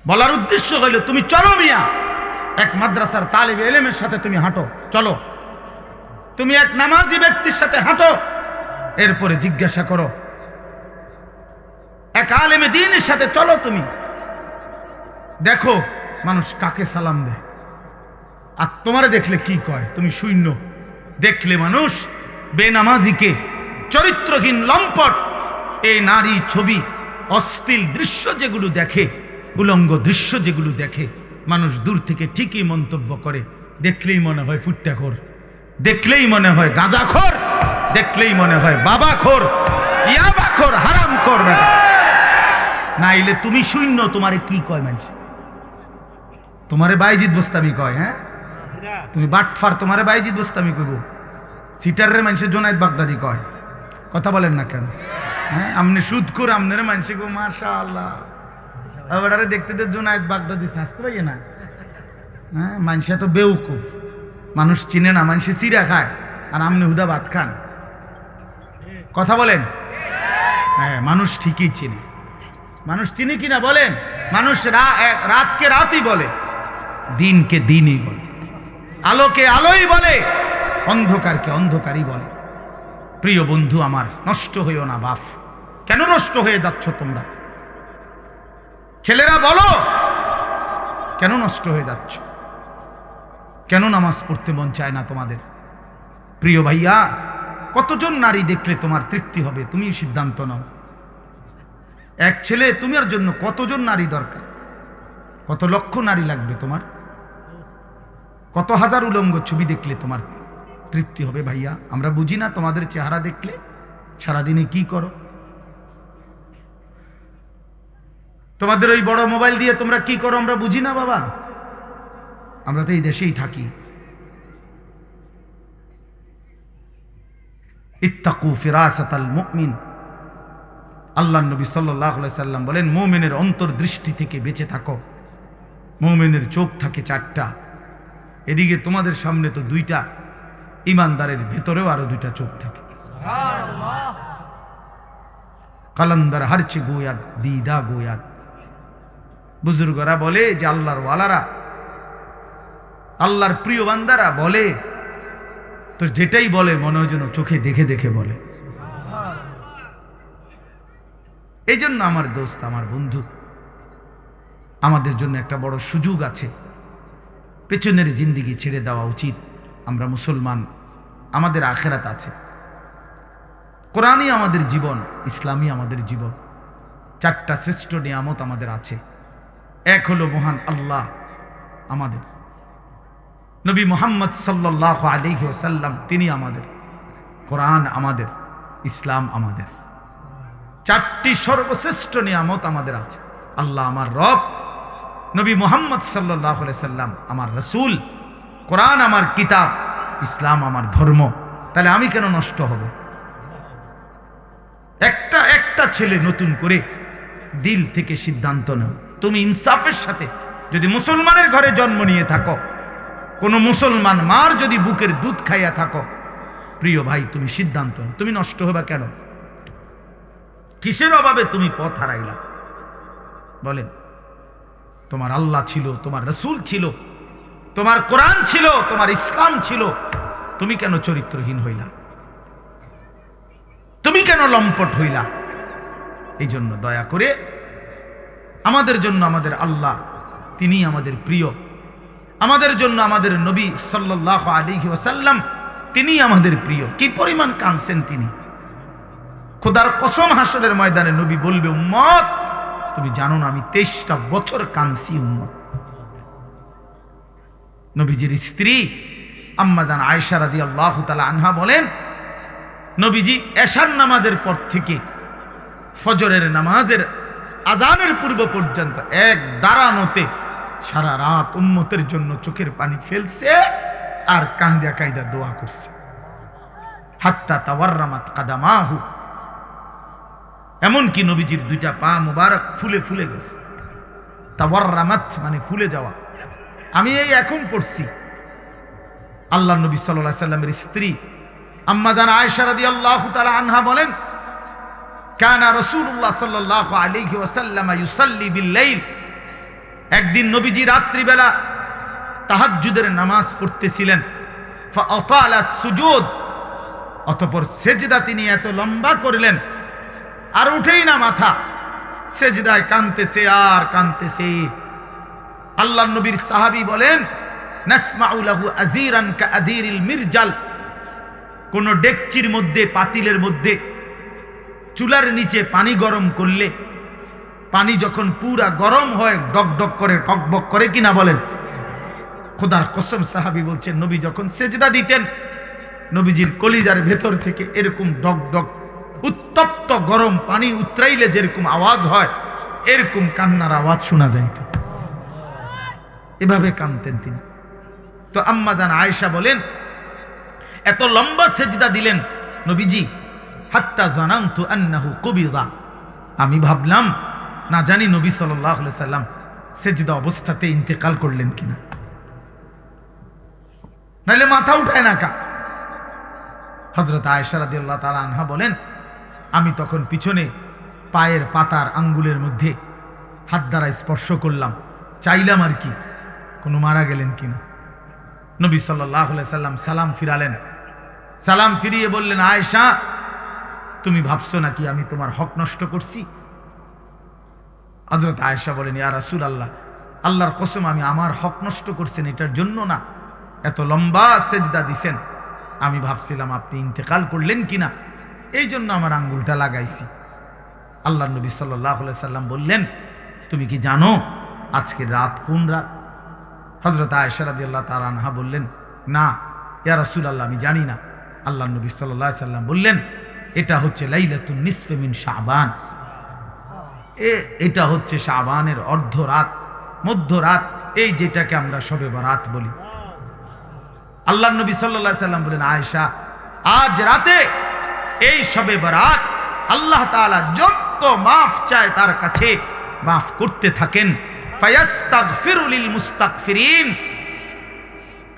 বলার উদ্দেশ্য হইল তুমি চলো মিয়া, এক মাদ্রাসার তালিবে ইলমের সাথে তুমি হাঁটো, চলো। তুমি এক নামাজি ব্যক্তির সাথে হাঁটো, এরপরে জিজ্ঞাসা করো এক আলেমে দ্বীনের সাথে চলো। তুমি দেখো মানুষ কাকে সালাম দেয়, আর তোমারে দেখলে কি কয়? তুমি শূন্য। দেখলে মানুষ বেনামাজিকে, চরিত্রহীন লম্পট, এই নারী ছবি, অশ্লীল দৃশ্য যেগুলো দেখে, উলঙ্গ দৃশ্য যেগুলো দেখে, মানুষ দূর থেকে ঠিকই মন্তব্য করে। দেখলেই মনে হয় ফুট্টাখোর, দেখলেই মনে হয় গাঁজাখোর, দেখলেই মনে হয় বাবাখোর, ইয়াবাখোর, হারামখোর বেটা। নাইলে তুমি শূন্য, তোমারে কি কয় মানুষ? তোমারে বাইজিদ বোস্তামি কয়। হ্যাঁ, তুমি বাটফার, তোমারে বাইজিদ বোস্তামি কইব। সিটারের মানুষের জোনায়েত বাগদাদি কয়। কথা বলেন না কেন? হ্যাঁ, আমনে সুদখোর, আমনের মানুষে গো মাশাআল্লাহ, আরে দেখতে দে জোনায়েত বাগদাদি শাস্তে পাই না। হ্যাঁ, মানুষে তো বেউকুফ, মানুষ চিনে না, মানুষে চিরা খায়, আর আমনে হুদা ভাত খান। কথা বলেন? হ্যাঁ, মানুষ ঠিকই চিনে। মানুষ চিনি কিনা বলেন? মানুষ রাতকে রাতই বলে, দিনকে দিনই বলে, আলোকে আলোই বলে, অন্ধকারকে অন্ধকারই বলে। প্রিয় বন্ধু আমার, নষ্ট হইও না বাপ। কেন নষ্ট হয়ে যাচ্ছ তোমরা? ছেলেরা বলো, কেন নষ্ট হয়ে যাচ্ছ? কেন নামাজ পড়তে মন চায় না তোমাদের? প্রিয় ভাইয়া, কতজন নারী দেখলে তোমার তৃপ্তি হবে? তুমি সিদ্ধান্ত নাও। এক ছেলে, তোমার জন্য কতজন নারী দরকার? কত লক্ষ নারী লাগবে তোমার? কত হাজার উলঙ্গ ছবি দেখলে তোমার তৃপ্তি হবে? ভাইয়া, আমরা বুঝি না তোমাদের চেহারা দেখলে সারাদিনে কি করো? তোমাদের ওই বড় মোবাইল দিয়ে তোমরা কি করো আমরা বুঝি না বাবা। আমরা তো এই দেশেই থাকি। ইত্তাকু ফিরাসাতাল মুমিন, আল্লাহ নবী সাল্লাল্লাহু আলাইহি সাল্লাম বলেন, মুমিনের অন্তর্দৃষ্টি থেকে বেঁচে থাকো। মুমিনের চোখ থাকে 4টা, এদিকে তোমাদের সামনে তো 2টা, ইমানদারের ভেতরেও আরো 2টা চোখ থাকে। কালান্দার হারচে গোয়াত দিদা গোয়াত। বুজুর্গরা বলে যে আল্লাহর ওয়ালারা, আল্লাহর প্রিয় বান্দারা বলে তো যেটাই বলে মনে হয় যেন চোখে দেখে দেখে বলে। এই জন্য আমার দোস্ত, আমার বন্ধু, আমাদের জন্য একটা বড় সুযোগ আছে। পেছনের জিন্দিগি ছেড়ে দেওয়া উচিত। আমরা মুসলমান, আমাদের আখেরাত আছে। কোরআনই আমাদের জীবন, ইসলামই আমাদের জীবন। 4টা শ্রেষ্ঠ নিয়ামত আমাদের আছে। এক হলো মহান আল্লাহ আমাদের, নবী মুহাম্মদ সাল্লাল্লাহু আলাইহি ওয়াসাল্লাম তিনি আমাদের, কোরআন আমাদের, ইসলাম আমাদের। 4টি সর্বশ্রেষ্ঠ নিয়ামত আমাদের আছে। আল্লাহ আমার রব, নবী মুহাম্মদ সাল্লাল্লাহু আলাইহি সাল্লাম আমার রাসূল, কোরআন আমার কিতাব, ইসলাম আমার ধর্ম। তাহলে আমি কেন নষ্ট হব? একটা ছেলে নতুন করে দিল থেকে সিদ্ধান্ত নাও। তুমি ইনসাফের সাথে যদি মুসলমানের ঘরে জন্ম নিয়ে থাকো, কোন মুসলমান মার যদি বুকের দুধ খাইয়া থাকো, প্রিয় ভাই তুমি সিদ্ধান্ত নাও। তুমি নষ্ট হবা কেন? কিসের অভাবে তুমি পথ হারাইলা? বলেন, তোমার আল্লাহ ছিল, তোমার রাসূল ছিল, তোমার কোরআন ছিল, তোমার ইসলাম ছিল, তুমি কেন চরিত্রহীন হইলা? তুমি কেন লম্পট হইলা? এই জন্য দয়া করে আমাদের জন্য আমাদের আল্লাহ তিনি আমাদের প্রিয়, আমাদের জন্য আমাদের নবী সাল্লাল্লাহু আলাইহি ওয়াসাল্লাম তিনি আমাদের প্রিয়। কি পরিমাণ কাঁদছেন তিনি! খোদার কসম, হাসরের ময়দানে নবী বলবে, উম্মত তুমি জানো না আমি 23টা বছর কাঁদছি উম্মত। নবীজির স্ত্রী আম্মা জান আয়েশা রাদিয়াল্লাহু তাআলা আনহা বলেন, নবীজি এশার নামাজের পর থেকে ফজরের নামাজের আজানের পূর্ব পর্যন্ত এক দাঁড়ানোতে সারা রাত উম্মতের জন্য চোখের পানি ফেলছে আর কাঁদা কাঁদা দোয়া করছে। হাত্তা তাওয়াররামাত কাদামাহু, এমনকি নবীজির 2টা পা মুবারক ফুলে ফুলে গেছে। তাওয়াররামাত মানে ফুলে যাওয়া। আমি এই এখন পড়ছি, আল্লাহ নবী সাল্লাল্লাহু আলাইহি সাল্লামের স্ত্রী আম্মা জান আয়েশা রাদিয়াল্লাহু তাআলা আনহা বলেন, কানা রাসূলুল্লাহ সাল্লাল্লাহু আলাইহি ওয়াসাল্লাম ইউসাল্লি বিল-লাইল, একদিন নবীজি রাত্রিবেলা তাহাজ্জুদের নামাজ পড়তেছিলেন। ফাআতালা সুজুদ, অতঃপর সেজদা তিনি এত লম্বা করলেন আর উঠেই না মাথা, সেজদায় কাঁদতেছে আর কাঁদতেছে। আল্লাহর নবীর সাহাবী বলেন, নাসমাউ লাহু আযীরান কাআযীরিল মিরজাল, কোন ডেকচির মধ্যে, পাতিলের মধ্যে চুলার নিচে পানি গরম করলে পানি যখন পুরা গরম হয় ডকডক করে, টকবক করে কিনা বলেন? খোদার কসম, সাহাবী বলছেন নবী যখন সেজদা দিতেন, নবীজির কলিজার ভেতর থেকে এরকম ডকডক উত্তপ্ত গরম পানি উতরাইলে যেরকম আওয়াজ হয়, এরকম কান্নার আওয়াজ শোনা যাইত। এভাবে কাঁদতেন তিনি। তো আম্মা জান আয়েশা বলেন, এত লম্বা সেজদা দিলেন নবীজি, হাত্তা জানান্তু আন্নাহু কুবিদা, আমি ভাবলাম না জানি নবী সাল্লাল্লাহু আলাইহি সাল্লাম সেজদা অবস্থাতে ইন্তেকাল করলেন কিনা, নাইলে মাথা উঠায় না কা। হযরত আয়েশা রাদিয়াল্লাহু তাআলা আনহা বলেন, আমি তখন পিছনে পায়ের পাতার আঙ্গুলের মধ্যে হাত দ্বারা স্পর্শ করলাম, চাইলাম আর কি কোনো মারা গেলেন কিনা। নবী সাল্লাল্লাহু আলাইহি সাল্লাম সালাম ফিরালেন। সালাম ফিরিয়ে বললেন, আয়েশা তুমি ভাবছো নাকি আমি তোমার হক নষ্ট করছি? হযরত আয়েশা বলেন, ইয়া রাসূলুল্লাহ, আল্লাহর কসম আমি আমার হক নষ্ট করছেন এটার জন্য না, এত লম্বা সেজদা দিছেন, আমি ভাবছিলাম আপনি ইন্তেকাল করলেন কিনা, এই জন্য আমার আঙ্গুলটা লাগাইছি। আল্লাহর নবী সাল্লাল্লাহু আলাইহি সাল্লাম বললেন, তুমি কি জানো আজকে রাত কোন রাত? হযরত আয়েশা রাদিয়াল্লাহু তাআলা আনহা বললেন, না ইয়া রাসূলুল্লাহ আমি জানি না। আল্লাহর নবী সাল্লাল্লাহু আলাইহি সাল্লাম বললেন, এটা হচ্ছে লাইলাতুন নিসফে মিন শাবান, এটা হচ্ছে শাবানের অর্ধরাত, মধ্যরাত, এই যেটাকে আমরা শবে বরাত বলি। আল্লাহর নবী সাল্লাল্লাহু আলাইহি সাল্লাম বলেন, আয়েশা আজ রাতে এই শবে বরাত আল্লাহ তাআলা যত যত মাফ চায় তার কাছে মাফ করতে থাকেন। ফায়াস্তাগফিরু লিল মুস্তাগফিরিন,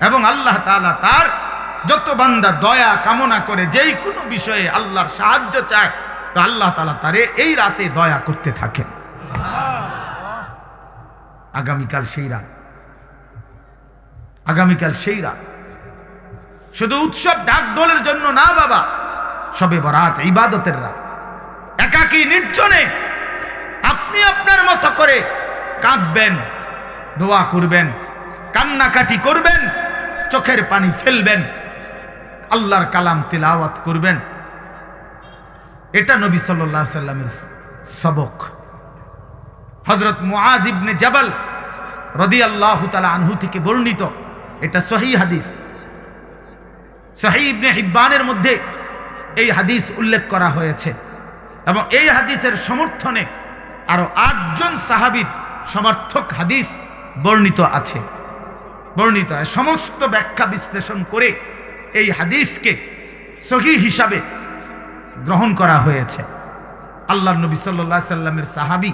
এবং আল্লাহ তাআলা তার যত বান্দা দয়া কামনা করে, যেই কোনো বিষয়ে আল্লাহর সাহায্য চায়, তো আল্লাহ তাআলা তারে এই রাতে দয়া করতে থাকেন। আগামীকাল সেই রাত, আগামীকাল সেই রাত। শুধু উৎসব ডাকডোলের জন্য না বাবা, শবে বরাত ইবাদতের রাত। একাকী নির্জনে আপনি আপনার মতো করে কাঁদবেন, দোয়া করবেন, কান্নাকাটি করবেন, চোখের পানি ফেলবেন, আল্লাহর কালাম তিলাওয়াত করবেন। এটা নবী সাল্লাল্লাহু আলাইহি সাল্লামের সবক। হযরত মুআজ ইবনে জাবাল রাদিয়াল্লাহু তাআলা আনহু থেকে বর্ণিত, এটা সহিহ হাদিস। সহিহ ইবনে হিব্বানের মধ্যে এই হাদিস উল্লেখ করা হয়েছে, এবং এই হাদিসের সমর্থনে আরো 8 জন সাহাবীর সমর্থক হাদিস বর্ণিত আছে। বর্ণিত সমস্ত ব্যাখ্যা বিশ্লেষণ করে এই হাদিসকে সহিহ হিসাবে গ্রহণ করা হয়েছে। আল্লাহর নবী সাল্লাল্লাহু আলাইহি সাল্লামের সাহাবী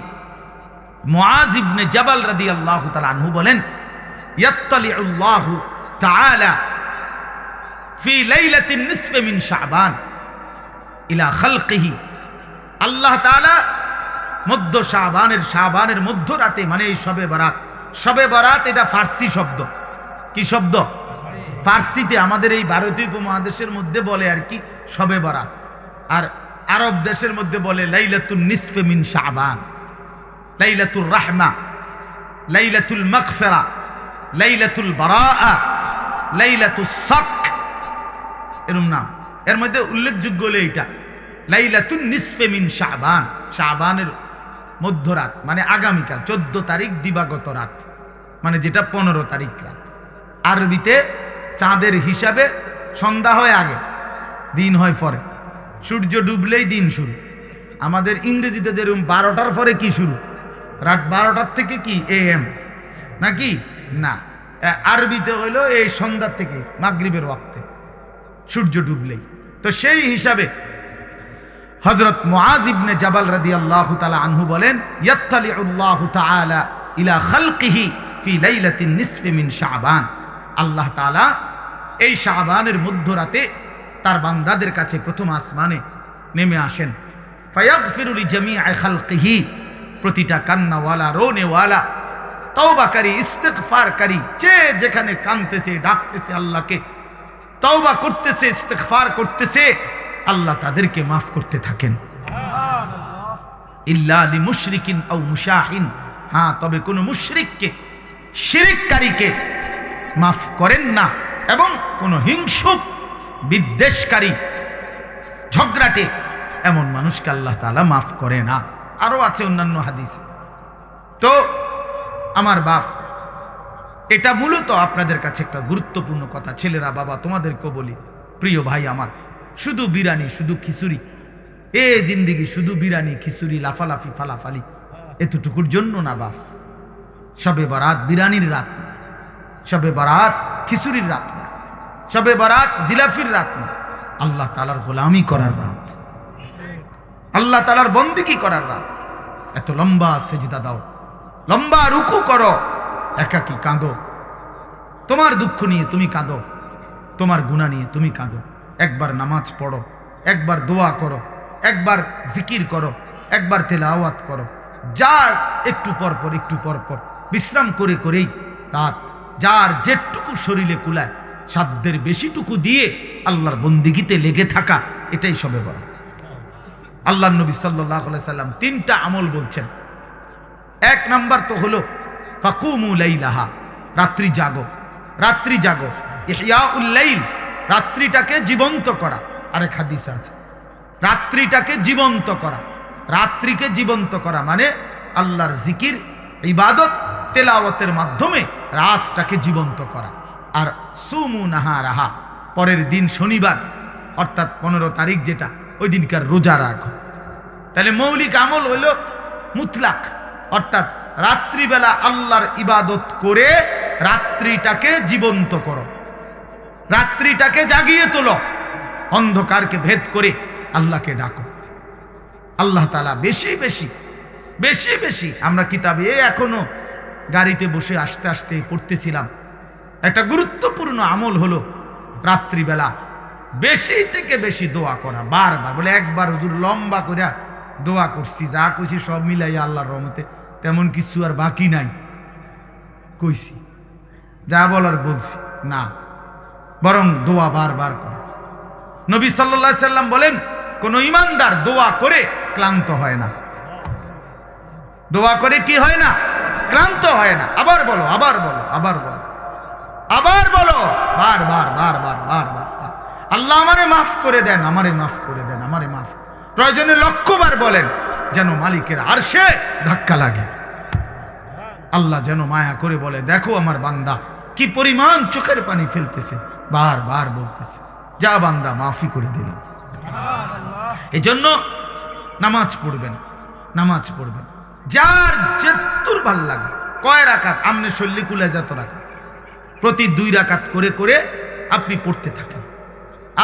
মুআজ ইবনে জাবাল রাদিয়াল্লাহু তাআলা আনহু বলেন, ইয়াত্তালিউল্লাহু তাআলা ফি লাইলাতিন নিসফি মিন শাবান ইলা খালকিহি। আল্লাহ তাআলা মধ্য শাবানের মধ্যরাতে, মানে এই শবে বরাত। শবে বরাত এটা ফার্সি শব্দ। কি শব্দ? ফার্সিতে আমাদের এই ভারতীয় উপমহাদেশের মধ্যে বলে আর কি শবে বরাত, আর আরব দেশের মধ্যে বলে লাইলাতুন নিসফি মিন শাবান, লাইলাতুল রাহমা, লাইলাতুল মাগফিরা, লাইলাতুল বারাআ, লাইলাতুস সাক, এরকম নাম। এর মধ্যে উল্লেখযোগ্য হলো এইটা লাইলাতুন নিসফি মিন শাবান, শাবানের মধ্যরাত, মানে আগামীকাল 14 তারিখ দিবাগত রাত, মানে যেটা 15 তারিখ রাত। আরবিতে চাঁদের হিসাবে সন্ধ্যা হয় আগে, দিন হয় পরে। সূর্য ডুবলেই দিন শুরু। আমাদের ইংরেজিতে যেরকম 12টার পরে কি শুরু, রাত 12টার থেকে কি AM নাকি না, আরবিতে হইলো এই সন্ধ্যার থেকে মাগরিবের ওয়াক্তে সূর্য ডুবলেই। তো সেই হিসাবে হযরত মুআজ ইবনে জাবাল রাদিয়াল্লাহু তাআলা আনহু বলেন, ইয়াত্তালিউল্লাহু তাআলা ইলা খালকিহি ফি লাইলাতিন নিসফি মিন শাবান। আল্লাহ তাআলা এই শাবানের মধ্যরাতে তার বান্দাদের কাছে প্রথম আসমানে নেমে আসেন। ফায়াগফিরু লিজামিআ খালকিহি, প্রতিটা কান্নাওয়ালা, রোনেওয়ালা, তওবাকারী, ইস্তিগফারকারী, যে যেখানে কাঁদতেছে, ডাকতেছে আল্লাহকে, তওবা করতেছে, ইস্তিগফার করতেছে, আল্লাহ তাদেরকে মাফ করতে থাকেন। ইল্লা লিমুশরিকিন আও মুশাহিন, হ্যাঁ, তবে কোন মুশরিককে, শিরককারীকে মাফ করেন না, এবং কোন হিংসুক, বিদ্বেষকারী, ঝগড়াটে এমন মানুষকে আল্লাহ তাআলা মাফ করে না। আরো আছে অন্যান্য হাদিস। তো আমার বাপ, এটা মূলত আপনাদের কাছে একটা গুরুত্বপূর্ণ কথা। ছেলেরা, বাবা, তোমাদেরকেও বলি, প্রিয় ভাই আমার, শুধু বিরানি, শুধু খিচুড়ি, এ জিন্দিগি শুধু বিরানি, খিচুড়ি, লাফালাফি, ফালাফালি, এতটুকুর জন্য না বাপ। শবে বরাত বিরানির রাত না, শবে বরাত খিচুড়ির রাত না, শবে বরাত জিলাফির রাত না, আল্লাহ তাআলার গোলামি করার রাত, আল্লাহ তাআলার বন্দেগী করার রাত। এত লম্বা সেজদা দাও, লম্বা রুকু করো, একাকী কাঁদো, তোমার দুঃখ নিয়ে তুমি কাঁদো, তোমার গুনাহ নিয়ে তুমি কাঁদো। একবার নামাজ পড়ো, একবার দোয়া করো, একবার জিকির করো, একবার তেলাওয়াত করো, যার একটু পর পর, একটু পর পর বিশ্রাম করে করেই রাত, যার যেটুকু শরীরে কুলায় সাধ্যের বেশিটুকু দিয়ে আল্লাহর বন্দেগীতে লেগে থাকা, এটাই শবে বরাত। আল্লাহর নবী সাল্লাল্লাহু আলাইহি সাল্লাম 3টা আমল বলছেন। 1 নাম্বার তো হলো ফাকুমু লাইলাহা, রাত্রি জাগো, রাত্রি জাগো, ইহয়াউল লাইল, রাত্রিটাকে জীবন্ত করা। আরেক হাদিসে আছে রাত্রিটাকে জীবন্ত করা। রাত্রিকে জীবন্ত করা মানে আল্লাহর জিকির, ইবাদত, তেলাওয়াতের মাধ্যমে রাতটাকে জীবন্ত করা। আর সুমু নাহারাহা, পরের দিন শনিবার অর্থাৎ 15 তারিখ যেটা, ওই দিনকার রোজা রাখো। তাহলে মৌলিক আমল হইল মুতলাক, অর্থাৎ রাত্রিবেলা আল্লাহর ইবাদত করে রাত্রিটাকে জীবন্ত করো, রাত্রিটাকে জাগিয়ে তোলো, অন্ধকারকে ভেদ করে আল্লাহকে ডাকো। আল্লাহ তাআলা বেশি বেশি বেশি বেশি। আমরা কিতাবে এখনো গাড়িতে বসে আসতে আসতে পড়তেছিলাম, একটা গুরুত্বপূর্ণ আমল হলো রাত্রিবেলা বেশি থেকে বেশি দোয়া করা। বারবার বলে, একবার হুজুর লম্বা করে দোয়া করছি, যা কইছি সব মিলাই আল্লাহর রহমতে তেমন কিছু আর বাকি নাই, কইছি যা বলার বলছি না, বরং দোয়া বারবার করা। নবী সাল্লাল্লাহু আলাইহি সাল্লাম বলেন, কোন ঈমানদার দোয়া করে ক্লান্ত হয় না। দোয়া করে কি হয় না? ক্লান্ত হয় না। আবার বলো, আবার বলো, আবার বলো, আবার বলো, বারবার বারবার বারবার। আল্লাহ আমারে মাফ করে দেন, আমারে মাফ করে দেন, আমারে মাফ। প্রয়োজনে লক্ষবার বলেন, যেন মালিকের আরশে ধাক্কা লাগে। আল্লাহ যেন মায়া করে বলে, দেখো আমার বান্দা কি পরিমাণ চোখের পানি ফেলতেছে, বারবার বলতেছে, যা বান্দা মাফি করে দিলাম। এজন্য নামাজ পড়বেন, নামাজ পড়বেন যার যেতুর ভাল লাগে। কয় রাকাত? আমনে শল্লি কুলে যত রাকাত, প্রতি 2 রাকাত করে করে আপনি পড়তে থাকেন,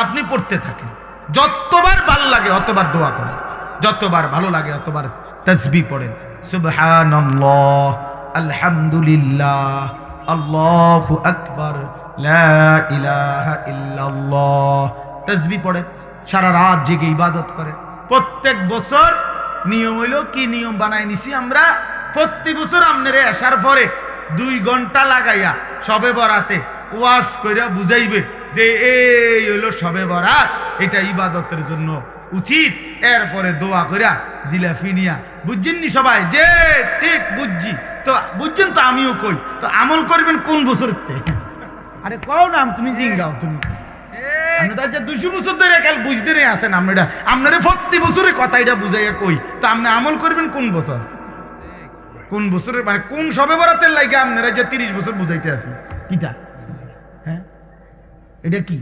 আপনি পড়তে থাকেন। যতবার ভাল লাগে অতবার দোয়া করেন, যতবার ভালো লাগে অতবার তাসবিহ পড়েন। সুবহানাল্লাহ, আলহামদুলিল্লাহ, আল্লাহু আকবার, লা ইলাহা ইল্লাল্লাহ। তাসবিহ পড়েন, সারা রাত জেগে ইবাদত করেন। প্রত্যেক বছর নিয়ম হইলো, কি নিয়ম বানাই নিছি আমরা, প্রতি বছর আপনারে আসার পরে 2 ঘন্টা লাগাইয়া শবে বরাতে ওয়াজ কইরা বুঝাইবে যে এই হইলো শবে বরাত, এটা ইবাদতের জন্য উচিত। এরপরে দোয়া কইরা জিলাফি নিয়া, বুঝছেননি সবাই? যে ঠিক বুঝছি তো, বুঝছেন তো, আমিও কই তো আমল করবেন কোন বছরের থেকে? আরে কও না, তুমি জিঙ্গাও, তুমি আমরা তো আচ্ছা 200 বছর ধরে কাল বুঝতে রে আছেন। আমরা আপনারা প্রতি বছরের কথা এটা বুঝাইয়া কই, তো আপনি আমল করবেন কোন বছর? কোন বছরের মানে কোন শবে বরাতের লাগে আপনারা যে 30 বছর বুঝাইতে আছেন? কিটা? হ্যাঁ, এটা কি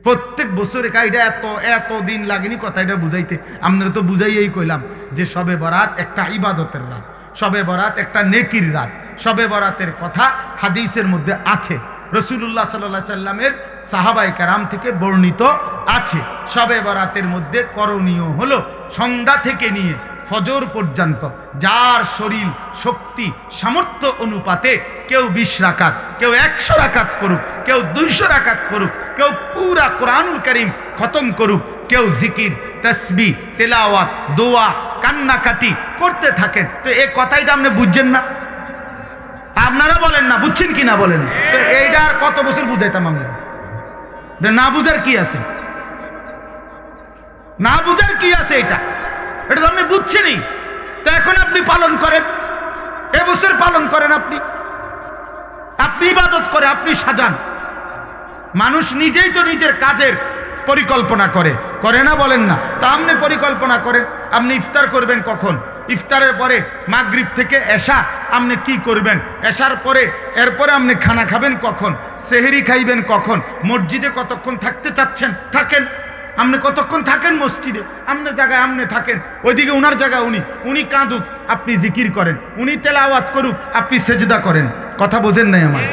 প্রত্যেক বছরে এটা এত এত দিন লাগেনি কথা এটা বুঝাইতে? আপনারা তো বুঝাইয়াই কইলাম যে শবে বরাত একটা ইবাদতের রাত, শবে বরাত একটা নেকির রাত। শবে বরাতের কথা হাদিসের মধ্যে আছে, রাসূলুল্লাহ সাল্লাল্লাহু আলাইহি সাল্লামের সাহাবায়ে কেরাম থেকে বর্ণিত আছে। শবে বরাতের মধ্যে করণীয় হলো সন্ধ্যা থেকে নিয়ে ফজর পর্যন্ত যার শরীর শক্তি সামর্থ্য অনুপাতে কেউ 20 রাকাত, কেউ 100 রাকাত পড়ুক, কেউ 200 রাকাত পড়ুক, কেউ পুরা কোরআনুল কারীম খতম করুক, কেউ জিকির, তাসবিহ, তেলাওয়াত, দোয়া, কান্নাকাটি করতে থাকেন। তো এই কথাটা আপনি বুঝছেন না? আপনারা বলেন না, বুঝছেন কি না বলেন? তো এইটা আর কত বছর বুঝাইতাম আমরা? না বুঝার কি আছে? না বুঝার কি আছে? এটা এটা তো আপনি বুঝছেনই, তো এখন আপনি পালন করেন, এবছর পালন করেন, আপনি ইবাদত করে আপনি সাজান। মানুষ নিজেই তো নিজের কাজের পরিকল্পনা করে না, বলেন না? তা আপনি পরিকল্পনা করেন, আপনি ইফতার করবেন কখন, ইফতারের পরে মাগরিব থেকে এশা আপনি কি করবেন, এশার পরে এরপরে আপনি খানা খাবেন কখন, সেহরি খাইবেন কখন, মসজিদে কতক্ষণ থাকতে চাচ্ছেন থাকেন, আপনি কতক্ষণ থাকেন মসজিদে, আপনার জায়গায় আপনি থাকেন, ওইদিকে উনার জায়গায় উনি কাঁদুক আপনি জিকির করেন, উনি তেলাওয়াত করুক আপনি সেজদা করেন। কথা বোঝেন নাই আমার?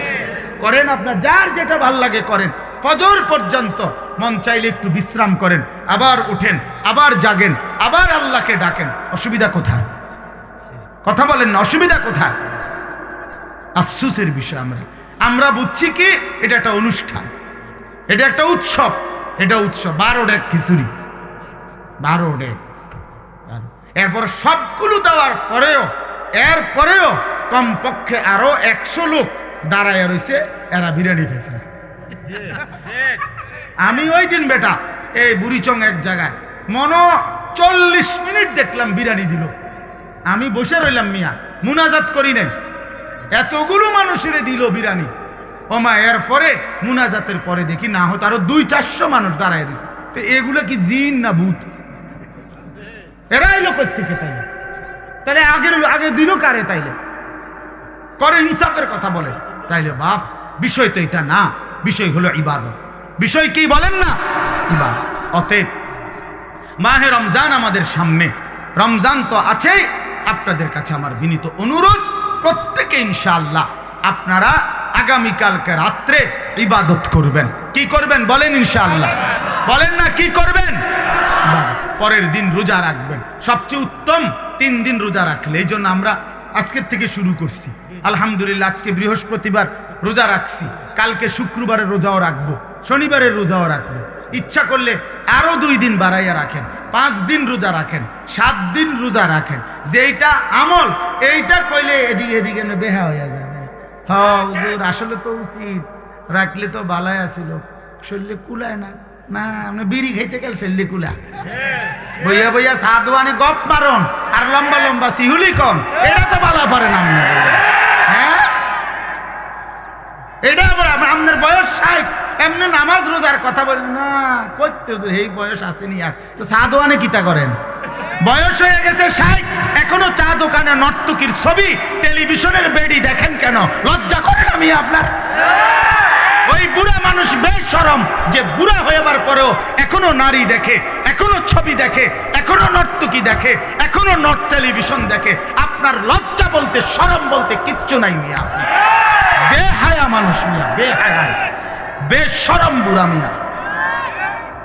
করেন, আপনার যার যেটা ভাল লাগে করেন। ফজর পর্যন্ত মন চাইলে একটু বিশ্রাম করেন, আবার উঠেন, আবার জাগেন, আবার আল্লাহকে ডাকেন। অসুবিধা কোথায়? কথা বলেন না, অসুবিধা কোথায়? আফসোসের বিষয় আমরা বুঝছি কি এটা একটা অনুষ্ঠান, এটা একটা উৎসব, এটা উৎসব। 12 ডেক খিচুড়ি, 12 ডেক, এরপর সবগুলো দেওয়ার এরপরেও কমপক্ষে আরো 100 লোক দাঁড়ায় রয়েছে, এরা বিরিয়ানি খাইছে না। আমি ওই দিন বেটা এই বুড়িচং এক জায়গায় 40 মিনিট দেখলাম বিরিয়ানি দিল, আমি বসে রইলাম, মিয়া মুনাজাত করি নাই, এতগুলো মানুষের দিল বিরিয়ানি। ওমা এরপরে মুনাজাতের পরে দেখি না হতো আরো 200-400 মানুষ দাঁড়ায় রয়েছে। তো এগুলো কি জিন না ভূত? এরা এলো কোত্থেকে? তাহলে আগে দিল কারে? তাইলে করে ইনসাফের কথা বলে। তাইলে বাপ, বিষয় তো এটা না, বিষয় হলো ইবাদত। বিষয় কি বলেন না? ইবাদত। অতএব মাহে রমজান আমাদের সামনে, রমজান তো আছেই। আপনাদের কাছে আমার বিনীত অনুরোধ, প্রত্যেকে ইনশাআল্লাহ আপনারা আগামীকালকে রাত্রে ইবাদত করবেন। কি করবেন বলেন? ইনশাআল্লাহ বলেন না, কি করবেন? ইবাদত। পরের দিন রোজা রাখবেন। সবচেয়ে উত্তম 3 দিন রোজা রাখলে। এই জন্য আমরা আজকের থেকে শুরু করছি। আলহামদুলিল্লাহ, আজকে বৃহস্পতিবার রোজা রাখছি, কালকে শুক্রবারের রোজাও রাখবো, শনিবারের রোজাও রাখবো। ইচ্ছা করলে আরো 2 দিন বাড়াইয়া রাখেন, 5 দিন রোজা রাখেন, 7 দিন রোজা রাখেন। যেইটা আমল এইটা কইলে এদিকে বেহা হইয়া যাবে। হ্যাঁ হুজুর, আসলে তো উচিত, রাখলে তো বালাই আছিল, শরীরে কুলায় না। না, আপনি বিড়ি খাইতে গেল শরীরে কুলা, বইয়া বইয়া সাদওয়ানে গপ মারন আর লম্বা লম্বা সিহুলি কন, এটা তো বালা পারে না। হ্যাঁ, এটা আবার আপনার বয়স 60, এমনি নামাজ রোজার কথা বলেন না, করতে এই বয়স আসেনি। আর তো চা দোকানে কিতা করেন? বয়স হয়ে গেছে 60, এখনো চা দোকানে নর্তকীর ছবি, টেলিভিশনের বেড়ি দেখেন কেন? লজ্জা করেন আমি আপনার? ওই বুড়া মানুষ বেশরম যে বুড়া হইবার পরেও এখনো নারী দেখে, এখনো ছবি দেখে, এখনো নর্তকী দেখে, এখনো টেলিভিশন দেখে। আপনার লজ্জা বলতে, শরম বলতে কিচ্ছু নাই মিয়া। বেহায়া মানুষ মিয়া, বেহায়া, বেশরম বুড়া মিয়া।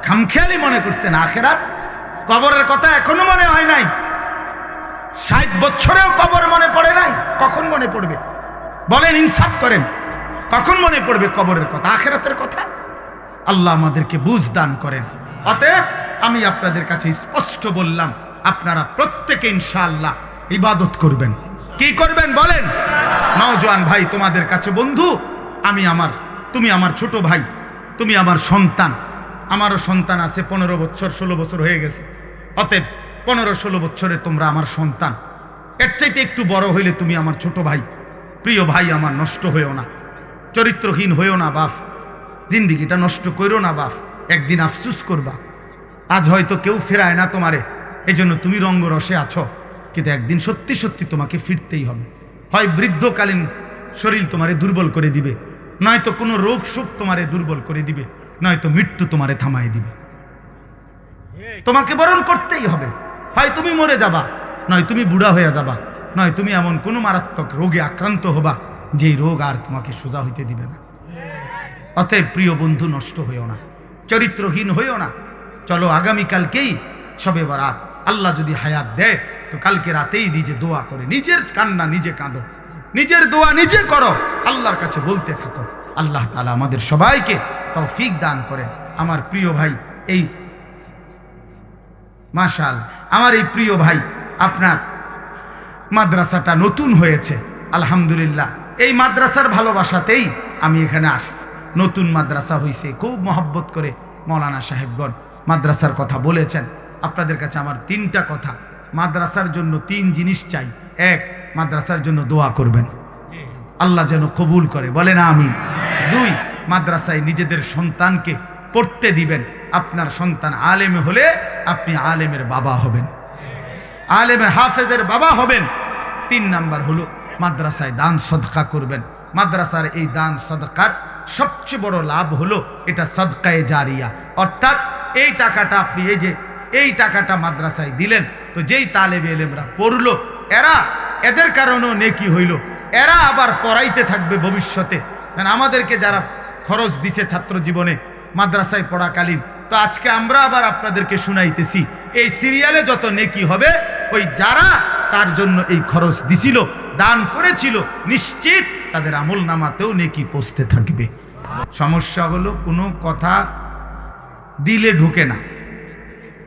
খামখেয়ালি মনে করছেন আখেরাত, কবরের কথা এখনো মনে হয় নাই। 60 বছরেও কবর মনে পড়ে নাই। কখন মনে পড়বে বলেন? ইনসাফ করেন, কখন মনে পড়বে কবরের কথা, আখেরাতের কথা? আল্লাহ আমাদেরকে বুঝ দান করেন। অতএব আমি আপনাদের কাছে স্পষ্ট বললাম, আপনারা প্রত্যেকে ইনশাআল্লাহ ইবাদত করবেন। কি করবেন বলেন? নওজোয়ান ভাই, তোমাদের কাছে বন্ধু, তুমি আমার ছোট ভাই, তুমি আমার সন্তান। আমারও সন্তান আছে, 15 বছর 16 বছর হয়ে গেছে। অতএব 15-16 বছরে তোমরা আমার সন্তান। এর চাইতে একটু বড় হইলে তুমি আমার ছোট ভাই। প্রিয় ভাই আমার, নষ্ট হইও না, চরিত্রহীন হইও না বাপ, জিন্দিগিটা নষ্ট করো না বাপ। একদিন আফসুস করবা। আজ হয়তো কেউ ফেরায় না তোমারে, এই জন্য তুমি রঙ্গরসে আছো, কিন্তু একদিন সত্যি সত্যি তোমাকে ফিরতেই হবে। হয় বৃদ্ধকালীন শরীর তোমারে দুর্বল করে দিবে, নয়তো কোনো রোগ শোক তোমারে দুর্বল করে দিবে, নয়তো মৃত্যু তোমারে থামাই দিবে। তোমাকে বরণ করতেই হবে। হয় তুমি মরে যাবা, নয় তুমি বুড়া হয়ে যাবা, নয় তুমি এমন কোনো মারাত্মক রোগে আক্রান্ত হবা যেই রোগ আর তোমাকে সোজা হইতে দিবে না। অতএব প্রিয় বন্ধু, নষ্ট হইও না, চরিত্রহীন হইও না। চলো আগামীকালকেই শবে বরাত, আল্লাহ যদি হায়াত দেয় তো কালকে রাতেই নিজে দোয়া করে, নিজের কান্না নিজে কাঁদো, নিজের দোয়া নিজে করো, আল্লাহর কাছে বলতে থাকো। আল্লাহ তাআলা আমাদের সবাইকে তৌফিক দান করেন। আমার প্রিয় ভাই, এই মাশাআল্লাহ, আমার এই প্রিয় ভাই, আপনার মাদ্রাসাটা নতুন হয়েছে, আলহামদুলিল্লাহ। এই মাদ্রাসার ভালোবাসাতেই আমি এখানে আসছি। নতুন মাদ্রাসা হয়েছে, খুব মহব্বত করে মৌলানা সাহেবগণ মাদ্রাসার কথা বলেছেন। আপনাদের কাছে আমার 3টা কথা। মাদ্রাসার জন্য 3 জিনিস চাই। 1, মাদ্রাসার জন্য দোয়া করবেন, আল্লাহ যেন কবুল করে, বলেন আমিন। 2, মাদ্রাসায় নিজেদের সন্তানকে পড়তে দিবেন। আপনার সন্তান আলেম হলে আপনি আলেমের বাবা হবেন, আলেমের হাফেজের বাবা হবেন। 3 নাম্বার হলো মাদ্রাসায় দান সদকা করবেন। মাদ্রাসার এই দান সদকার সবচেয়ে বড় লাভ হলো এটা সদকায়ে জারিয়া, অর্থাৎ এই টাকাটা আপনি এই টাকাটা মাদ্রাসায় দিলেন, তো যেই তালেবে ইলমরা পড়লো, এদের কারণেও নেকি হইল, এরা আবার পড়াইতে থাকবে ভবিষ্যতে। কারণ আমাদেরকে যারা খরচ দিছে ছাত্র জীবনে মাদ্রাসায় পড়াকালীন, তো আজকে আমরা আবার আপনাদেরকে শুনাইতেছি, এই সিরিয়ালে যত নেকি হবে, ওই যারা তার জন্য এই খরচ দিছিল, দান করেছিল, নিশ্চিত তাদের আমল নামাতেও নেকি পৌঁছতে থাকবে। সমস্যা হলো কোনো কথা দিলে ঢুকে না,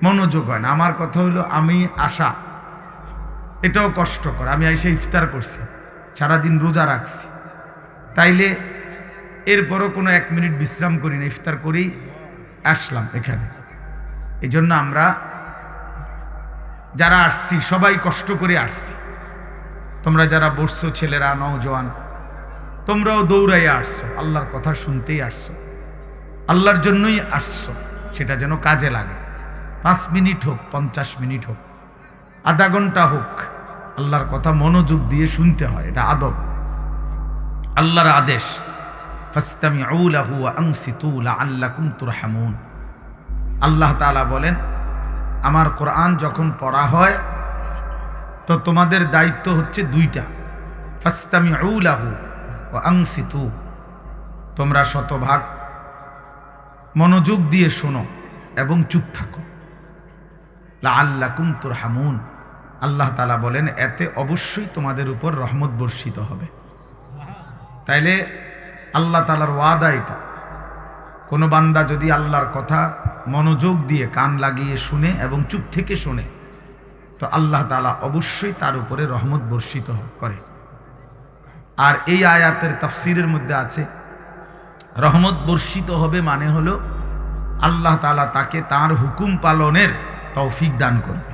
মনোযোগ হয় না। আমার কথা হইলো, আমি আসা এটাও কষ্টকর। আমি এসে ইফতার করছি, সারাদিন রোজা রাখছি, তাইলে এরপরও কোনো 1 মিনিট বিশ্রাম করি না, ইফতার করেই আসলাম এখানে। এই জন্য আমরা যারা আসছি সবাই কষ্ট করে আসছি। তোমরা যারা বসছো, ছেলেরা, নওজোয়ান, তোমরাও দৌড়াইয়া আসছো, আল্লাহর কথা শুনতেই আসছো, আল্লাহর জন্যই আসছো। সেটা যেন কাজে লাগে। 5 মিনিট হোক, 50 মিনিট হোক, আধা ঘন্টা হোক, আল্লাহর কথা মনোযোগ দিয়ে শুনতে হয়, এটা আদব, আল্লাহর আদেশ। ফাসতামিউ লাহু ওয়া আনসিতু লাআল্লাকুম তুরহামুন। আল্লাহ তাআলা বলেন, আমার কোরআন যখন পড়া হয় তো তোমাদের দায়িত্ব হচ্ছে 2টা। ফাসতামিউ লাহু ওয়া আনসিতু, তোমরা শতভাগ মনোযোগ দিয়ে শোনো এবং চুপ থাকো। লাআল্লাকুম তুরহামুন। আল্লাহ তাআলা বলেন এতে অবশ্যই তোমাদের উপর রহমত বর্ষিত হবে। তাইলে আল্লাহ তাআলার ওয়াদা এটা। কোনো বান্দা যদি আল্লাহর কথা মনোযোগ দিয়ে কান লাগিয়ে শুনে এবং চুপ থেকে শুনে, তো আল্লাহ তাআলা অবশ্যই তার উপরে রহমত বর্ষিত করে। আর এই আয়াতের তাফসীরের মধ্যে আছে রহমত বর্ষিত হবে মানে হলো আল্লাহ তাআলা তাকে তার হুকুম পালনের তৌফিক দান করবে।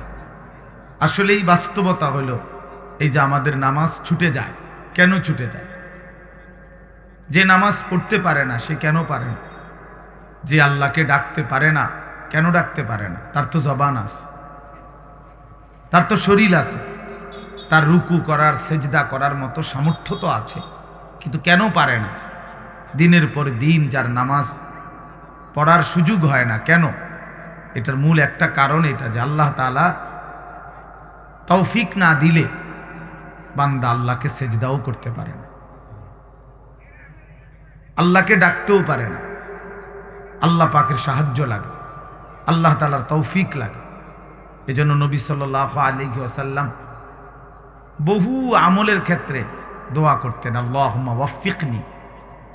আসলে এই বাস্তবতা হলো এই যে আমাদের নামাজ ছুটে যায়। কেন ছুটে যায়? যে নামাজ পড়তে পারে না সে কেন পারে না? যে আল্লাহকে ডাকতে পারে না কেন ডাকতে পারে না? তার তো জবান আছে, তার তো শরীর আছে, তার রুকু করার সেজদা করার মতো সামর্থ্য তো আছে, কিন্তু কেন পারে না? দিনের পর দিন যার নামাজ পড়ার সুযোগ হয় না, কেন? এটার মূল একটা কারণ এটা যে আল্লাহ তাআলা তৌফিক না দিলে বান্দা আল্লাহকে সেজদাও করতে পারে না, আল্লাহকে ডাকতেও পারে না। আল্লাহ পাকের সাহায্য লাগে, আল্লাহ তাআলার তৌফিক লাগে। এজন্য নবী সাল্লাল্লাহু আলাইহি ওয়াসাল্লাম বহু আমলের ক্ষেত্রে দোয়া করতেন, আল্লাহুম্মা ওয়াফফিকনি,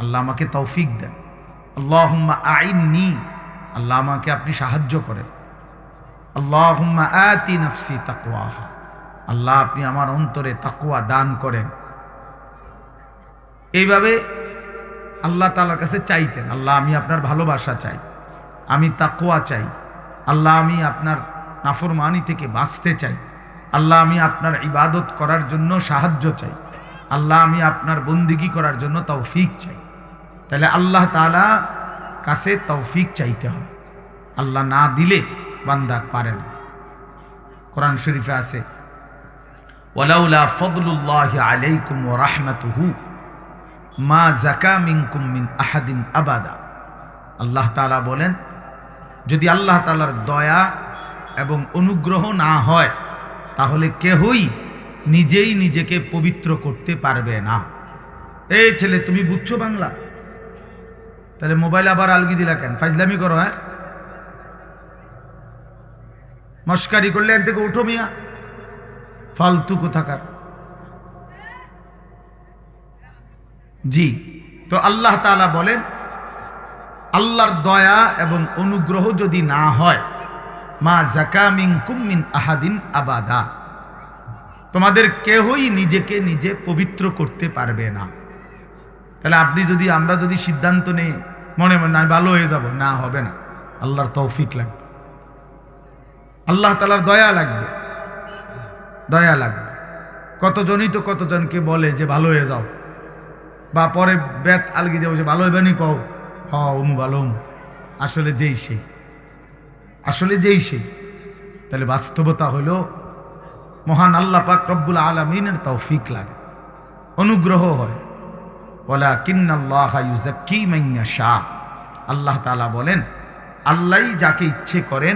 আল্লাহ আমাকে তৌফিক দেন। আল্লাহুম্মা আইন্নি, আল্লাহ আমাকে আপনি সাহায্য করেন। আল্লাহুম্মা আতি নাফসি তাকওয়াহা, আল্লাহ আপনি আমার অন্তরে তাকওয়া দান করেন। এইভাবে আল্লাহ তাআলার কাছে চাইতেন, আল্লাহ আমি আপনার ভালোবাসা চাই, আমি তাকওয়া চাই, আল্লাহ আমি আপনার নাফরমানি থেকে বাঁচতে চাই, আল্লাহ আমি আপনার ইবাদত করার জন্য সাহায্য চাই, আল্লাহ আমি আপনার বন্দিগি করার জন্য তৌফিক চাই। তাহলে আল্লাহ তাআলা কাছে তৌফিক চাইতে হয়, আল্লাহ না দিলে বান্দা পারে না। কোরআন শরীফে আছে ওয়ালাউলা ফাদলুল্লাহি আলাইকুম ওয়া রাহমাতুহু মা যাকা মিনকুম মিন আহাদিন আবাদা। আল্লাহ তাআলা বলেন যদি আল্লাহ তাআলার দয়া এবং অনুগ্রহ না হয় তাহলে কেহই নিজেই নিজেকে পবিত্র করতে পারবে না। এই ছেলে তুমি বুঝছো বাংলা? তাহলে মোবাইল আবার আলগি দিলা কেন? ফাইজলামি করো? হ্যাঁ, মস্কারি করলে এর থেকে উঠো মিয়া, ফালতু কোথাকার। জি, তো আল্লাহ তাআলা বলেন আল্লাহর দয়া এবং অনুগ্রহ যদি না হয়, মা যাকা মিনকুম মিন আহাদিন আবাদা, তোমাদের কেহই নিজেকে নিজে পবিত্র করতে পারবে না। তাহলে আপনি যদি আমরা যদি সিদ্ধান্ত নেই মনে মনে নাই ভালো হয়ে যাব, না হবে না। আল্লাহর তৌফিক লাগবে, আল্লাহ তাআলার দয়া লাগবে, দয়া লাগবে। কতজনই তো কতজনকে বলে যে ভালো হয়ে যাও, বা পরে বেত আলগি যাবো যে ভালো হইবে নি, কও হ ওমু ভালো ওমু, আসলে যেই সেই, আসলে যেই সেই। তাহলে বাস্তবতা হলো মহান আল্লাহ পাক রব্বুল আলামিনের তৌফিক লাগে, অনুগ্রহ হয়। ওয়ালাকিন্নাল্লাহা ইউযাক্কি মান ইয়াশা, আল্লাহ তাআলা বলেন আল্লাহই যাকে ইচ্ছে করেন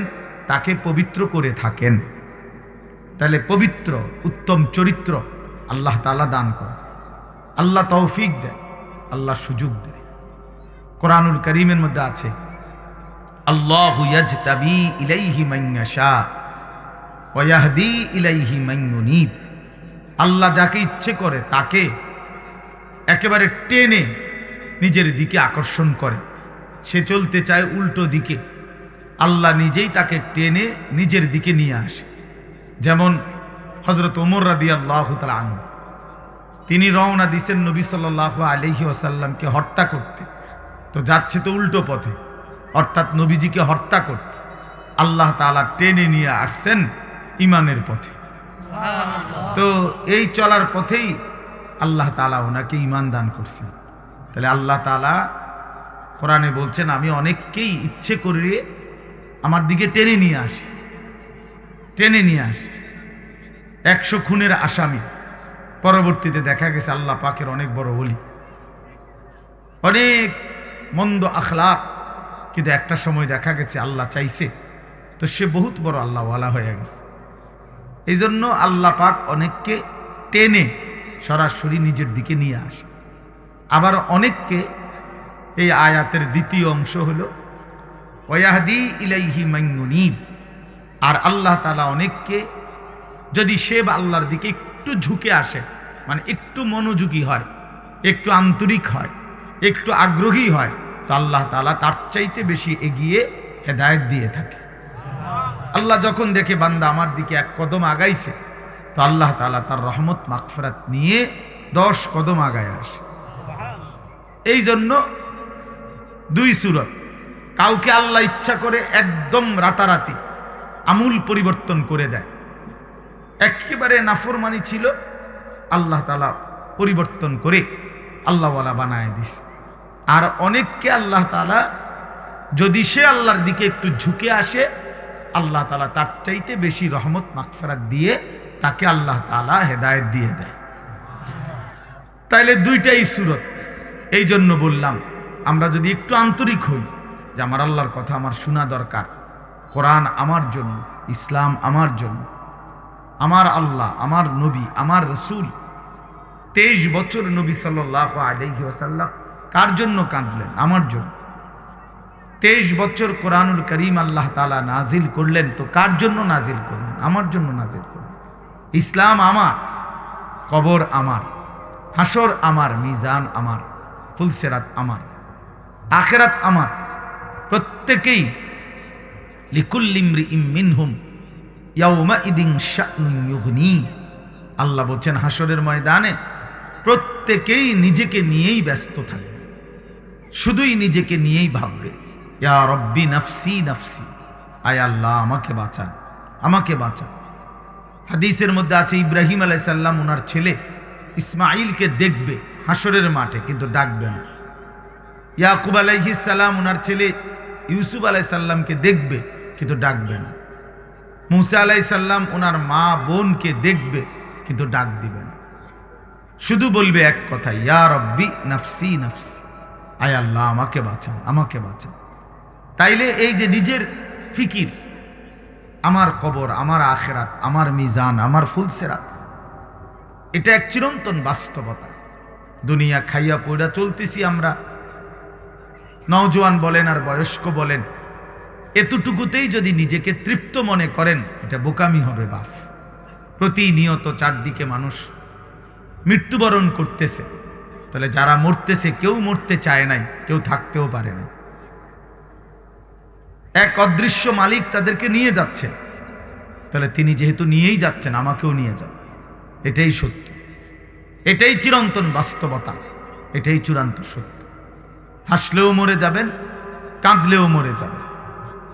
তাকে পবিত্র করে থাকেন। তাহলে পবিত্র উত্তম চরিত্র আল্লাহ তাআলা দান করে, আল্লাহ তৌফিক দেয়, আল্লাহ সুযোগ দেয়। কোরআনুল কারীমের মধ্যে আছে আল্লাহু ইয়াজতাবি ইলাইহি মান ইয়াশা ওয়া ইয়াহদি ইলাইহি মান ইউনীব। আল্লাহ যাকে ইচ্ছে করে তাকে একেবারে টেনে নিজের দিকে আকর্ষণ করে। সে চলতে চায় উল্টো দিকে, আল্লাহ নিজেই তাকে টেনে নিজের দিকে নিয়ে আসে। যেমন হযরত ওমর রাদিয়াল্লাহু তাআলা আনহু, তিনি রওনা দিয়েছেন নবী সাল্লাল্লাহু আলাইহি ওয়াসাল্লামকে হত্যা করতে, তো যাচ্ছে তো উল্টো পথে, অর্থাৎ নবীজিকে হত্যা করতে। আল্লাহ তাআলা টেনে নিয়ে আসছেন ইমানের পথে। তো এই চলার পথেই আল্লাহ তাআলা ওনাকে ঈমান দান করছেন। তাহলে আল্লাহ তাআলা কোরআনে বলছেন আমি অনেককেই ইচ্ছে করে আমার দিকে টেনে নিয়ে আসি, টেনে নিয়ে আসি। 100 খুনের আসামি, পরবর্তীতে দেখা গেছে আল্লাহ পাকের অনেক বড় ওলি, অনেক মন্দ আখলাক, কিন্তু একটা সময় দেখা গেছে আল্লাহ চাইছে তো সে বহুত বড় আল্লাহওয়ালা হয়ে গেছে। এই জন্য আল্লাহ পাক অনেককে টেনে সরাসরি নিজের দিকে নিয়ে আসে। আবার অনেককে, এই আয়াতের দ্বিতীয় অংশ হলো ওয়াহদি ইলাইহি মান ইউনীব, আর আল্লাহ তাআলা অনেককে যদি সে আল্লাহর দিকে একটু ঝুঁকে আসে, মানে একটু মনোযোগী হয়, একটু আন্তরিক হয়, একটু আগ্রহী হয়, তো আল্লাহ তাআলা তার চাইতে বেশি এগিয়ে হেদায়েত দিয়ে থাকে। আল্লাহ যখন দেখে বান্দা আমার দিকে এক কদম আগাইছে, তো আল্লাহ তাআলা তার রহমত মাগফিরাত নিয়ে 10 কদম আগায় আসে। এই জন্য 2 সূরত, কাউকে আল্লাহ ইচ্ছা করে একদম রাতারাতি আমূল পরিবর্তন করে দেয়। একেবারে নাফরমানি ছিল, আল্লাহ তাআলা পরিবর্তন করে আল্লাহওয়ালা বানায় দিছে। আর অনেককে আল্লাহ তাআলা যদি সে আল্লাহর দিকে একটু ঝুঁকে আসে, আল্লাহ তাআলা তার চাইতে বেশি রহমত মাগফিরাত দিয়ে তাকে আল্লাহ তাআলা হেদায়েত দিয়ে দেয়। তাইলে 2টাই সূরত। এই জন্য বললাম, আমরা যদি একটু আন্তরিক হই যে আমার আল্লাহর কথা আমার শোনা দরকার, কোরআন আমার জন্য, ইসলাম আমার জন্য, আমার আল্লাহ, আমার নবী, আমার রসুল 23 বছর নবী সাল্লাল্লাহু আলাইহি ওয়াসাল্লাম কার জন্য কাঁদলেন? আমার জন্য। 23 বছর কোরআনুল করিম আল্লাহ তাআলা নাজিল করলেন, তো কার জন্য নাজিল করলেন? আমার জন্য নাজিল করলেন। ইসলাম আমার, কবর আমার, হাসর আমার, মিজান আমার, ফুলসিরাত আমার, আখিরাত আমার। প্রত্যেকেই লিকুল্লি ইমরিইম মিনহুম ইয়াউমাইদিন শা'নুন ইউগনি। আল্লাহ বলছেন হাসরের ময়দানে প্রত্যেকেই নিজেকে নিয়েই ব্যস্ত থাকবে, শুধুই নিজেকে নিয়েই ভাববে, ইয়া রব্বি নাফসি নাফসি, আয় আল্লাহ আমাকে বাঁচান, আমাকে বাঁচান। হাদিসের মধ্যে আছে ইব্রাহিম আলাইহিস সালাম ওনার ছেলে ইসমাঈলকে দেখবে হাসরের মাঠে, কিন্তু ডাকবে না। ইয়াকুব আলাইহিস সালাম ওনার ছেলে ইউসুফ আলাইহিস সালামকে দেখবে, কিন্তু ডাকবে না। মুসা আলাইহিস সালাম ওনার মা বোনকে দেখবে, কিন্তু ডাক দিবে না। শুধু বলবে এক কথা, ইয়া রব্বি নাফসি নাফসি, আয় আল্লাহ আমাকে বাঁচান, আমাকে বাঁচান। তাইলে এই যে নিজের ফিকির, আমার কবর, আমার আখিরাত, আমার মিজান, আমার ফুলসিরাত, এটা এক চিরন্তন বাস্তবতা। দুনিয়া খাইয়া পয়রা চলতেছি আমরা, নওজোয়ান বলেন আর বয়স্ক বলেন, এতটুকুতেই যদি নিজেকে তৃপ্ত মনে করেন, এটা বোকামি হবে বাপ। প্রতিনিয়ত চারদিকে মানুষ মৃত্যুবরণ করতেছে, তাহলে যারা মরতেছে কেউ মরতে চায় নাই, কেউ থাকতেও পারে না। এক অদৃশ্য মালিক তাদেরকে নিয়ে যাচ্ছে, তাহলে তিনি যেহেতু নিয়েই যাচ্ছেন, আমাকেও নিয়ে যান। এটাই সত্য, এটাই চিরন্তন বাস্তবতা, এটাই চূড়ান্ত সত্য। হাসলেও মরে যাবেন, কাঁদলেও মরে যাবেন,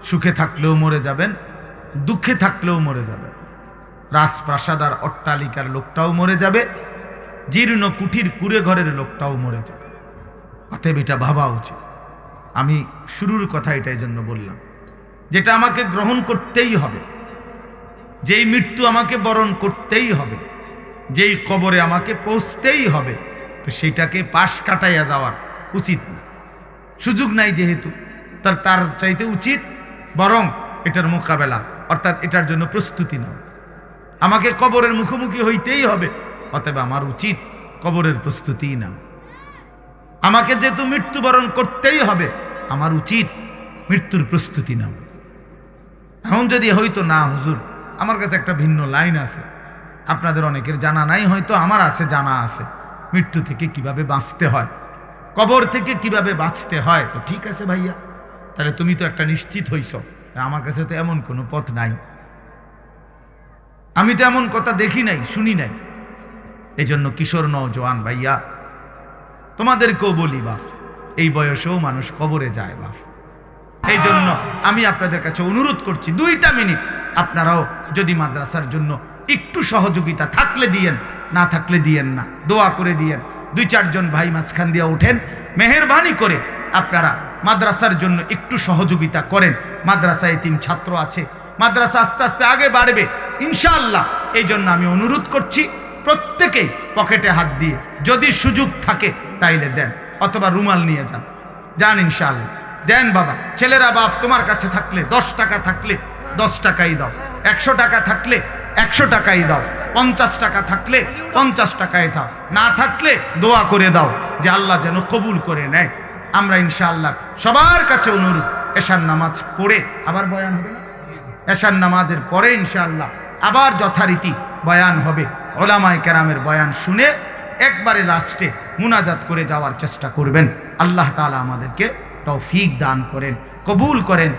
সুখে থাকলেও মরে যাবেন, দুঃখে থাকলেও মরে যাবেন। রাজপ্রাসাদ আর অট্টালিকার লোকটাও মরে যাবে, জীর্ণ কুঠির কুড়ে ঘরের লোকটাও মরে যাবে। অতএব এটা ভাবা উচিত। আমি শুরুর কথা এটাই জন্য বললাম, যেটা আমাকে গ্রহণ করতেই হবে, যেই মৃত্যু আমাকে বরণ করতেই হবে, যেই কবরে আমাকে পৌঁছতেই হবে, তো সেইটাকে পাশ কাটাইয়া যাওয়ার উচিত না। সুযোগ নাই যেহেতু, তার চাইতে উচিত বরং এটার মোকাবেলা, অর্থাৎ এটার জন্য প্রস্তুতি নাও। আমাকে কবরের মুখোমুখি হইতেই হবে, অতএব আমার উচিত কবরের প্রস্তুতি নাও। আমাকে যেহেতু মৃত্যুবরণ করতেই হবে, আমার উচিত মৃত্যুর প্রস্তুতি নাও। এখন যদি হয়তো না হুজুর, আমার কাছে একটা ভিন্ন লাইন আছে, আপনাদের অনেকের জানা নাই, হয়তো আমার আছে, জানা আছে, মৃত্যু থেকে কিভাবে বাঁচতে হয়, কবর থেকে কিভাবে বাঁচতে হয়। তো ঠিক আছে ভাইয়া, তাহলে তুমি তো একটা নিশ্চিত হইছ, আমার কাছে তো এমন কোনো পথ নাই, আমি তো এমন কথা দেখি নাই, শুনি নাই। এই জন্য কিশোর নওজোয়ান ভাইয়া, তোমাদেরকেও বলি বাপ, এই বয়সেও মানুষ কবরে যায় বাপ। এই জন্য আমি আপনাদের কাছে অনুরোধ করছি, 2টা মিনিট আপনারাও যদি মাদ্রাসার জন্য একটু সহযোগিতা থাকলে দিয়েন, না থাকলে দিয়েন না, দোয়া করে দিয়েন। 2-4 জন ভাই মাঝখান দিয়ে ওঠেন, মেহেরবানি করে আপনারা মাদ্রাসার জন্য একটু সহযোগিতা করেন। মাদ্রাসায় এতিম ছাত্র আছে, মাদ্রাসা আস্তে আস্তে আগে বাড়বে ইনশাআল্লাহ। এই জন্য আমি অনুরোধ করছি, প্রত্যেকেই পকেটে হাত দিয়ে যদি সুযোগ থাকে তাইলে দেন, অথবা রুমাল নিয়ে যান, যান ইনশাআল্লাহ, দেন বাবা। ছেলেরা বাপ, তোমার কাছে থাকলে 10 টাকা থাকলে 10 টাকাই দাও, 100 টাকা থাকলে 100 টাকাই দাও, 50 টাকা থাকলে 50 টাকাই দাও, না থাকলে দোয়া করে দাও যে আল্লাহ যেন কবুল করে নেয়। আমরা ইনশাআল্লাহ সবার কাছে অনুরোধ, এশার নামাজ পড়ে আবার বয়ান হবে না, এশার নামাজের পরে ইনশাআল্লাহ আবার যথারীতি বয়ান হবে। ওলামায়ে কেরামের বয়ান শুনে একবারে লাস্টে মুনাজাত করে যাওয়ার চেষ্টা করবেন। আল্লাহ তাআলা আমাদেরকে তৌফিক দান করেন, কবুল করেন।